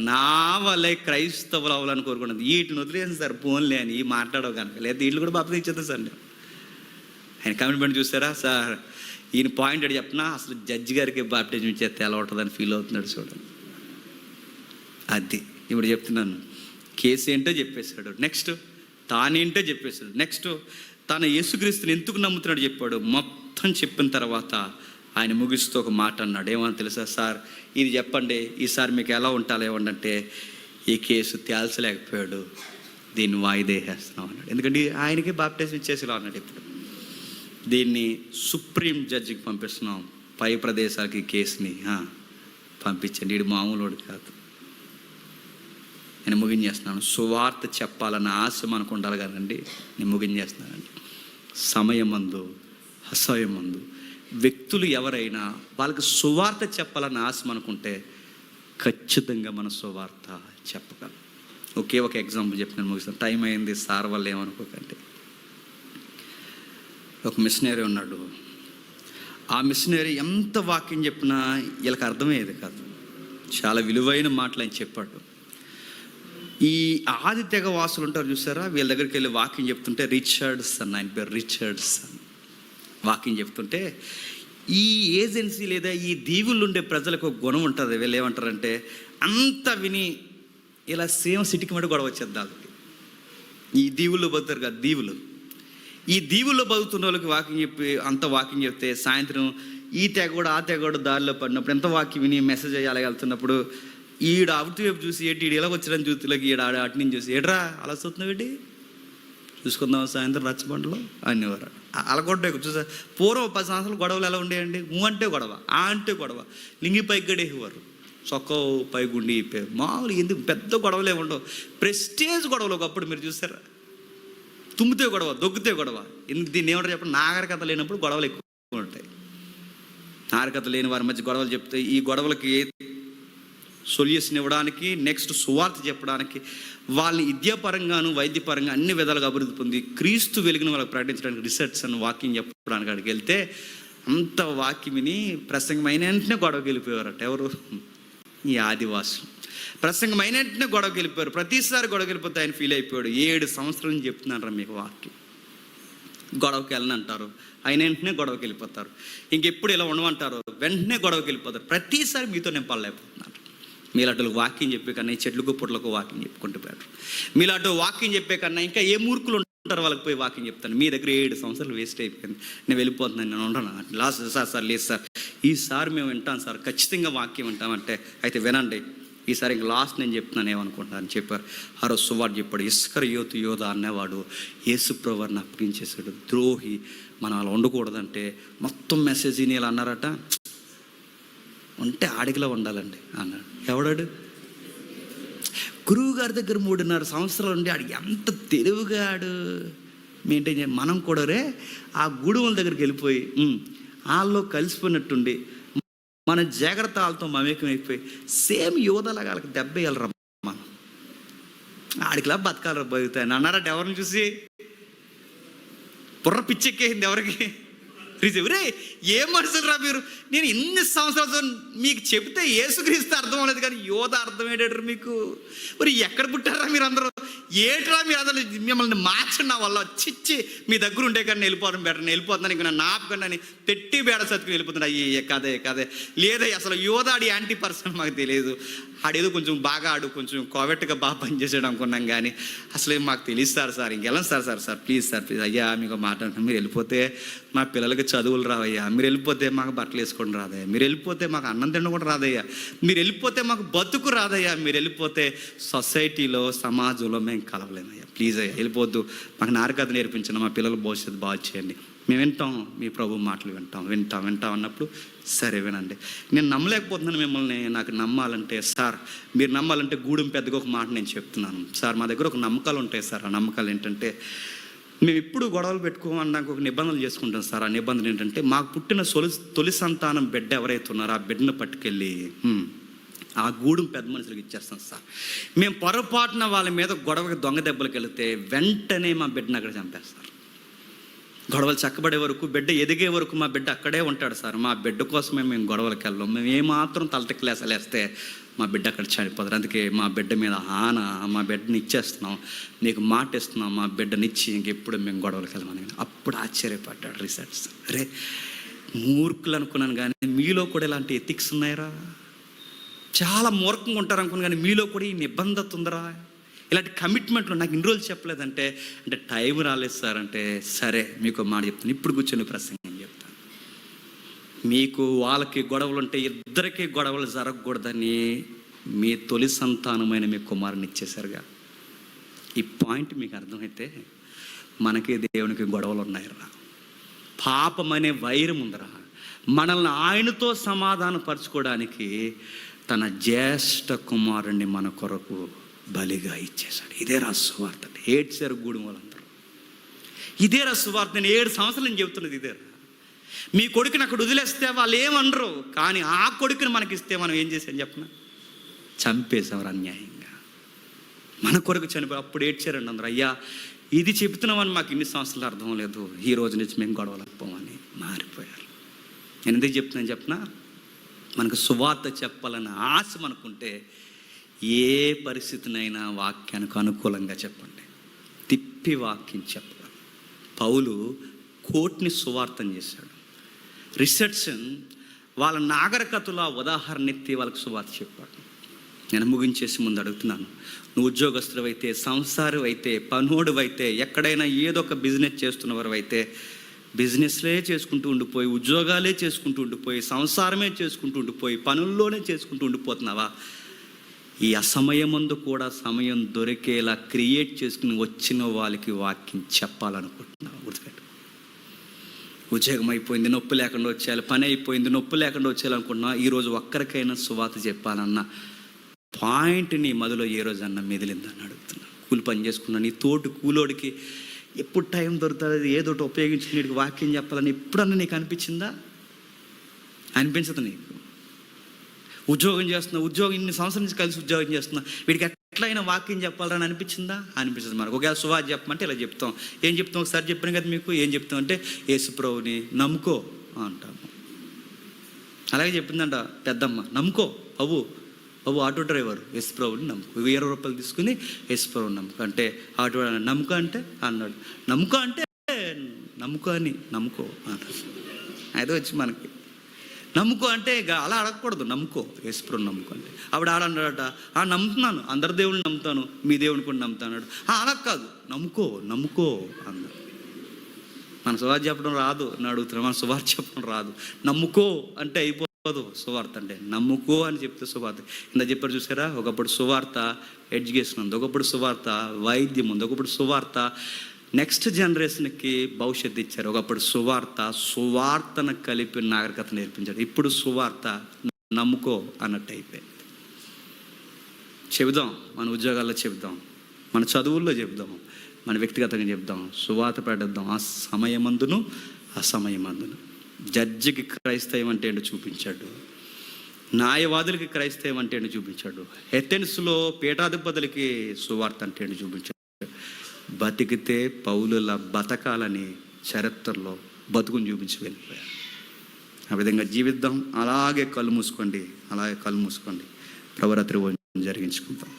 నా వల్లే క్రైస్తవులు అవ్వాలని కోరుకున్నది. వీటిని వదిలేసాను సార్, ఫోన్లే అని మాట్లాడవు కనుక, లేదా వీళ్ళు కూడా బాప్టిజం ఇచ్చేద్దాం సార్. ఆయన కమిట్మెంట్ చూసారా సార్? ఈయన పాయింట్ అడి చెప్పినా అసలు జడ్జి గారికి బాప్టిజం ఇచ్చేస్తే ఎలా ఉంటుందని ఫీల్ అవుతున్నాడు చూడండి. అది ఇప్పుడు చెప్తున్నాను, కేసు ఏంటో చెప్పేశాడు, నెక్స్ట్ తానేంటో చెప్పేశాడు, నెక్స్ట్ తన యేసుక్రీస్తుని ఎందుకు నమ్ముతున్నాడు చెప్పాడు. మొత్తం చెప్పిన తర్వాత ఆయన ముగిస్తూ ఒక మాట అన్నాడు. ఏమని తెలుసా? సార్ ఇది చెప్పండి, ఈసారి మీకు ఎలా ఉంటాలో ఏమంటే ఈ కేసు తేల్చలేకపోయాడు, దీన్ని వాయిదేసేస్తున్నాం అన్నాడు. ఎందుకంటే ఆయనకి బాప్టిజం ఇచ్చేసిలా అన్నాడు. ఇప్పుడు దీన్ని సుప్రీం జడ్జికి పంపిస్తున్నాం, పై ప్రదేశాలకి కేసుని పంపించండి. వీడు మామూలుడు కాదు. నేను ముగించేస్తున్నాను. సువార్త చెప్పాలన్న ఆశ మనకు ఉండాలి కదండి. నేను ముగించేస్తున్నానండి. సమయమందు అసమయమందు వ్యక్తులు ఎవరైనా వాళ్ళకి సువార్త చెప్పాలన్న ఆశ మనకుంటే ఖచ్చితంగా మన సువార్త చెప్పగలం. ఒకే ఒక ఎగ్జాంపుల్ చెప్పి నేను ముగిస్తాను. టైం అయింది సార్ వల్ల ఏమనుకోకండి. ఒక మిషనరీ ఉన్నాడు. ఆ మిషనరీ ఎంత వాక్యం చెప్పినా వీళ్ళకి అర్థమయ్యేది కాదు. చాలా విలువైన మాటలు ఆయన చెప్పాడు. ఈ ఆది తెగ వాసులు ఉంటారు చూసారా, వీళ్ళ దగ్గరికి వెళ్ళి వాక్యం చెప్తుంటే రిచర్డ్సన్, ఆయన పేరు రిచర్డ్సన్, వాక్యం చెప్తుంటే ఈ ఏజెన్సీ లేదా ఈ దీవుల్లో ఉండే ప్రజలకు ఒక గుణం ఉంటుంది. వీళ్ళు ఏమంటారంటే అంత విని ఇలా సేమ్ సిటీకి మటు గొడవ వచ్చేద్దాం. ఈ దీవుల్లో బతుతారు కదా, ఈ దీవుల్లో బతుకుతున్న వాళ్ళకి వాకింగ్ చెప్పి అంత వాకింగ్ చెప్తే సాయంత్రం ఈ తెగోడు ఆ తెగోడు దారిలో పడినప్పుడు ఎంత వాక్యం విని మెసేజ్ అయ్యి అలా వెళ్తున్నప్పుడు ఈడు అవిటి వైపు చూసి ఏంటి ఈడు ఎలా వచ్చిరని చూతులకి ఈడ అటు నుంచి చూసి ఏడ్రా అలా చూస్తున్నావు ఏంటి, చూసుకుందాం సాయంత్రం రచ్చబండలో అనేవారు. అలా గొడవ చూసా. పూర్వం 10 సంవత్సరాలు గొడవలు ఎలా ఉండేయండి, అంటే గొడవ, అంటే గొడవ, లింగి పైకి గడేవారు, చొక్కా పై గుండి మామూలు. ఎందుకు పెద్ద గొడవలే ఉండవు, ప్రెస్టేజ్ గొడవలు ఒకప్పుడు మీరు చూసారా. తుమ్మితే గొడవ, దొగ్గితే గొడవ. దీన్ని ఏమంటారు చెప్పండి? నాగరికత లేనప్పుడు గొడవలు ఎక్కువ ఉంటాయి. నాగరికత లేని వారి మధ్య గొడవలు చెప్తే ఈ గొడవలకి సొల్యూషన్ ఇవ్వడానికి, నెక్స్ట్ సువార్త చెప్పడానికి, వాళ్ళని విద్యాపరంగాను వైద్యపరంగా అన్ని విధాలుగా అభివృద్ధి పొంది క్రీస్తు వెలుగును వాళ్ళకి ప్రకటించడానికి రిసర్చ్ అని వాక్యం చెప్పడానికి అక్కడికి వెళ్తే అంత వాక్యం విని ప్రసంగమైన వెంటనే గొడవకి వెళ్ళిపోయారట. ఎవరు? ఈ ఆదివాసులు. ప్రసంగమైన వెంటనే గొడవకి వెళ్ళిపోయారు. ప్రతిసారి గొడవకి వెళ్ళిపోతే ఆయన ఫీల్ అయిపోయాడు. 7 సంవత్సరాల నుంచి చెప్తున్నారా మీకు వాక్యం, గొడవకి వెళ్ళనంటారు, ఆయన వెంటనే గొడవకి వెళ్ళిపోతారు. ఇంకెప్పుడు ఇలా ఉండమంటారు, వెంటనే గొడవకి వెళ్ళిపోతారు. ప్రతిసారి మీతో నేను పడలేకపోతున్నాను. మీలాంటి వాక్యం చెప్పే కన్నా ఈ చెట్లకు పుట్లకు వాక్యం చెప్పుకుంటూ పోయారు. మీలాంటి వాక్యం చెప్పే కన్నా ఇంకా ఏ మూర్ఖులు ఉంటారు వాళ్ళకి పోయి వాక్యం చెప్తాను. మీ దగ్గర 7 సంవత్సరాలు వేస్ట్ అయిపోయింది, నేను వెళ్ళిపోతున్నాను, నేను ఉండను. లాస్ట్ సార్ లేదు సార్, ఈసారి మేము వింటాం సార్, ఖచ్చితంగా వాక్యం వింటామంటే అయితే వినండి, ఈసారి ఇంక లాస్ట్ నేను చెప్తున్నాను ఏమనుకుంటున్నాను అని చెప్పారు. ఆ రోజు సువార్త చెప్పాడు. ఇస్కరియోతు యోధ అనేవాడు యేసుప్రభువుని అప్పగించేశాడు. ద్రోహి, మనం అలా ఉండకూడదంటే మొత్తం మెసేజ్ ఇలా అన్నారట. ఉంటే ఆడికిలా ఉండాలండి అన్నాడు. ఎవడాడు? గురువు గారి దగ్గర 3.5 సంవత్సరాలు ఉండి ఆడు ఎంత తెలివిగా ఆడు మెయింటైన్ చేయాలి. మనం కూడా ఆ గుడువుల దగ్గరికి వెళ్ళిపోయి వాళ్ళలో కలిసిపోయినట్టుండి మన జాగ్రత్త వాళ్ళతో మమేకమైపోయి సేమ్ యోధలాగా వాళ్ళకి దెబ్బ వేయాలరా మనం, ఆడికిలా బతకాలరా బతుకుతాయని అన్నారట. ఎవరిని చూసి? బుర్ర పిచ్చెక్కేసింది ఎవరికి? రే ఏం మనుషులు రా మీరు, నేను ఇన్ని సంవత్సరాలతో మీకు చెబితే యేసుక్రీస్తు అర్థం అవ్వలేదు కానీ యోధ అర్థం ఏంటారు మీకు? మరి ఎక్కడ పుట్టారా మీరు అందరూ? ఏట్రా మీరు అందరూ? మిమ్మల్ని మార్చండి నా వల్ల, చిచ్చి మీ దగ్గర ఉండే కానీ వెళ్ళిపోవడం బెటర్, నేను వెళ్ళిపోతున్నాను ఇంకా నన్ను ఆపకండి అని పెట్టి బేడ సత్తుకుని వెళ్ళిపోతున్నాడు. అయ్యే కదే లేదా అసలు యోధ ఆడి యాంటీ పర్సన్ మాకు తెలియదు, ఆడేదో కొంచెం బాగా ఆడు కొంచెం కోవెట్గా బాగా పనిచేసాడు అనుకున్నాం కానీ అసలు మాకు తెలియదు సార్ ఇంకెళ్ళం సార్ ప్లీజ్ అయ్యా మీకు మాట, మీరు వెళ్ళిపోతే మా పిల్లలకి చదువులు రావయ్యా, మీరు వెళ్ళిపోతే మాకు బట్టలు వేసుకోండి రాదయ్యా, మీరు వెళ్ళిపోతే మాకు అన్నం తినడం కూడా రాదయ్యా, మీరు వెళ్ళిపోతే మాకు బతుకు రాదయ్యా, మీరు వెళ్ళిపోతే సొసైటీలో సమాజంలో మేము కలవలేమయ్యా, ప్లీజ్ అయ్యా వెళ్ళిపోద్దు, మాకు నారకథ నేర్పించండి, మా పిల్లల భవిష్యత్తు బాగు చేయండి, మేము వింటాం మీ ప్రభు మాటలు వింటాం అన్నప్పుడు సరే వినండి. నేను నమ్మలేకపోతున్నాను మిమ్మల్ని, నాకు నమ్మాలంటే సార్ మీరు నమ్మాలంటే గూడెం పెద్దగా ఒక మాట నేను చెప్తున్నాను సార్. మా దగ్గర ఒక నమ్మకాలు ఉంటాయి సార్. ఆ నమ్మకాలు ఏంటంటే మేము ఎప్పుడు గొడవలు పెట్టుకోమన్నాక ఒక నిబంధనలు చేసుకుంటాం సార్. ఆ నిబంధన ఏంటంటే మాకు పుట్టిన తొలి సంతానం బిడ్డ ఎవరైతే ఉన్నారో ఆ బిడ్డను పట్టుకెళ్ళి ఆ గూడెం పెద్ద మనుషులకు ఇచ్చేస్తాం సార్. మేము పొరపాటున వాళ్ళ మీద గొడవకి దొంగ దెబ్బలకు వెళితే వెంటనే మా బిడ్డను అక్కడ చంపేస్తారు. గొడవలు చక్కబడే వరకు, బిడ్డ ఎదిగే వరకు మా బిడ్డ అక్కడే ఉంటాడు సార్. మా బిడ్డ కోసమే మేము గొడవలకు వెళ్ళాం. మేము ఏమాత్రం తలటెక్కలేసలేస్తే మా బిడ్డ అక్కడ చనిపోతారు. అందుకే మా బిడ్డ మీద మా బిడ్డని ఇచ్చేస్తున్నాం, నీకు మాట ఇస్తున్నాం, మా బిడ్డనిచ్చి ఇంకెప్పుడు మేము గొడవలకు వెళ్ళమని. అప్పుడు ఆశ్చర్యపడ్డాడు రీసెర్చ్. అరే మూర్ఖులు అనుకున్నాను కానీ మీలో కూడా ఇలాంటి ఎథిక్స్ ఉన్నాయరా, చాలా మూర్ఖంగా ఉంటారు అనుకున్నాను కానీ మీలో కూడా ఈ నిబంధత ఉందరా, ఇలాంటి కమిట్మెంట్లు నాకు ఇన్ని రోజులు చెప్పలేదంటే అంటే టైం రాలేదు సార్ అంటే సరే మీకు మాట చెప్తాను, ఇప్పుడు కూర్చొని ప్రసంగం చెప్తాను. మీకు వాళ్ళకి గొడవలు ఉంటే ఇద్దరికి గొడవలు జరగకూడదని మీ తొలి సంతానమైన మీ కుమారుని ఇచ్చేశారుగా. ఈ పాయింట్ మీకు అర్థమైతే మనకి దేవునికి గొడవలు ఉన్నాయిరా, పాపం అనే వైరం ఉందిరా. మనల్ని ఆయనతో సమాధానపరచుకోవడానికి తన జ్యేష్ఠ కుమారుణ్ణి మన కొరకు బలిగా ఇచ్చేశాడు. ఇదే రా సువార్త. ఏడ్చారు గూడెం వాళ్ళందరూ. ఇదే రా సువార్త. నేను 7 సంవత్సరాలు నేను చెబుతున్నది ఇదే. మీ కొడుకుని అక్కడ వదిలేస్తే వాళ్ళు ఏమనరు, కానీ ఆ కొడుకుని మనకిస్తే మనం ఏం చేసాం చెప్పిన? చంపేశారు అన్యాయంగా. మన కొరకు చనిపోయి అప్పుడు ఏడ్చారండి అందరూ. అయ్యా ఇది చెబుతున్నామని మాకు ఇన్ని సంవత్సరాలు అర్థం లేదు, ఈ రోజు నుంచి మేము గొడవలేకపోమని మారిపోయారు. నేను ఎందుకు చెప్తున్నాను చెప్పిన? మనకు సువార్త చెప్పాలన్న ఆశ మనకుంటే ఏ పరిస్థితినైనా వాక్యానికి అనుకూలంగా చెప్పండి, తిప్పి వాక్యం చెప్పగలం. పౌలు కోట్ని సువార్తం చేశాడు. రిసెప్షన్ వాళ్ళ నాగరికతల ఉదాహరణ ఎత్తి వాళ్ళకి సువార్త చెప్పాడు. నేను ముగించేసి ముందు అడుగుతున్నాను, నువ్వు ఉద్యోగస్తులు అయితే, సంసారం అయితే, పనోడు అయితే, ఎక్కడైనా ఏదో ఒక బిజినెస్ చేస్తున్నవారు అయితే, బిజినెస్లే చేసుకుంటూ ఉండిపోయి, ఉద్యోగాలే చేసుకుంటూ ఉండిపోయి, సంసారమే చేసుకుంటూ ఉండిపోయి, పనుల్లోనే చేసుకుంటూ ఉండిపోతున్నావా? ఈ అసమయమందు కూడా సమయం దొరికేలా క్రియేట్ చేసుకుని వచ్చిన వాళ్ళకి వాక్యం చెప్పాలనుకుంటున్నావు. గుర్తుపెట్టు. ఉద్యోగం అయిపోయింది నొప్పి లేకుండా వచ్చేయాలి, పని అయిపోయింది నొప్పి లేకుండా వచ్చేయాలనుకుంటున్నావు. ఈరోజు ఒక్కరికైనా సువార్త చెప్పాలన్న పాయింట్ నీ మదిలో ఏ రోజన్నా మెదిలిందని అడుగుతున్నా. కూలి పని చేసుకున్నా నీ తోటి కూలోడికి ఎప్పుడు టైం దొరుకుతుంది ఏదో ఒకటి ఉపయోగించుకుని వీడికి వాక్యం చెప్పాలని ఎప్పుడన్నా నీకు అనిపించిందా? అనిపించదు నీకు. ఉద్యోగం చేస్తున్నా, ఉద్యోగం ఇన్ని సంవత్సరాల నుంచి కలిసి ఉద్యోగం చేస్తున్నా, వీడికి ఎట్లయినా వాక్యం చెప్పాలని అనిపించిందా? అనిపించదు మనకు. ఒకవేళ సువార్త చెప్పమంటే ఇలా చెప్తాం. ఏం చెప్తాం? ఒకసారి చెప్పాను కదా మీకు. ఏం చెప్తాం అంటే యేసుప్రభుని నమ్ముకో అంటాము. అలాగే చెప్పిందంట పెద్దమ్మ, నమ్ముకో బాబు ఆటో డ్రైవర్ యేసుప్రభుని నమ్ముకో, 20 రూపాయలు తీసుకుని యేసుప్రభుని నమ్ముకో అంటే ఆటో నమ్ముకో అంటే అన్నాడు. నమ్ముకో అంటే నమ్ముకో అని నమ్ముకో అన్నాడు. అదే వచ్చి మనకి నమ్ముకో అంటే ఇక అలా అడగకూడదు. నమ్ముకో, యేసుప్రభుని నమ్ముకో అంటే. ఆవిడ ఆడన్నాడట, నమ్ముతున్నాను, అందరి దేవుడిని నమ్ముతాను, మీ దేవుని కూడా నమ్ముతాడు. అలా కాదు, నమ్ముకో అన్నాడు. మన సువార్త చెప్పడం రాదు అని అడుగుతున్నాం. మన సువార్త చెప్పడం రాదు. నమ్ముకో అంటే అయిపోదు సువార్త అంటే. నమ్ముకో అని చెప్తే సువార్త. ఇంత చెప్పారు చూసారా, ఒకప్పుడు సువార్త ఎడ్యుకేషన్ ఉంది, ఒకప్పుడు సువార్త వైద్యం ఉంది, ఒకప్పుడు సువార్త నెక్స్ట్ జనరేషన్కి భవిష్యత్తు ఇచ్చారు, ఒకప్పుడు సువార్తను కలిపి నాగరికత నేర్పించారు. ఇప్పుడు సువార్త నమ్ముకో అన్నట్టు అయిపోయింది. చెబుదాం, మన ఉద్యోగాల్లో చెబుదాం, మన చదువుల్లో చెబుదాం, మన వ్యక్తిగతంగా చెప్దాం, సువార్త పెట్టేద్దాం. ఆ సమయమందును అసమయమందును. జడ్జికి క్రైస్తవం అంటే ఏంటో చూపించాడు, న్యాయవాదులకి క్రైస్తవం అంటే ఏంటో చూపించాడు, ఎథెన్స్లో పీఠాధిపతులకి సువార్త అంటే ఏంటో చూపించాడు. బతికితే పౌలుల బతకాలని చరిత్రలో బతుకుని చూపించి వెళ్ళిపోయారు. ఆ విధంగా జీవిద్దాం. అలాగే కళ్ళు మూసుకోండి, ప్రభు రాత్రి జరిగించుకుందాం.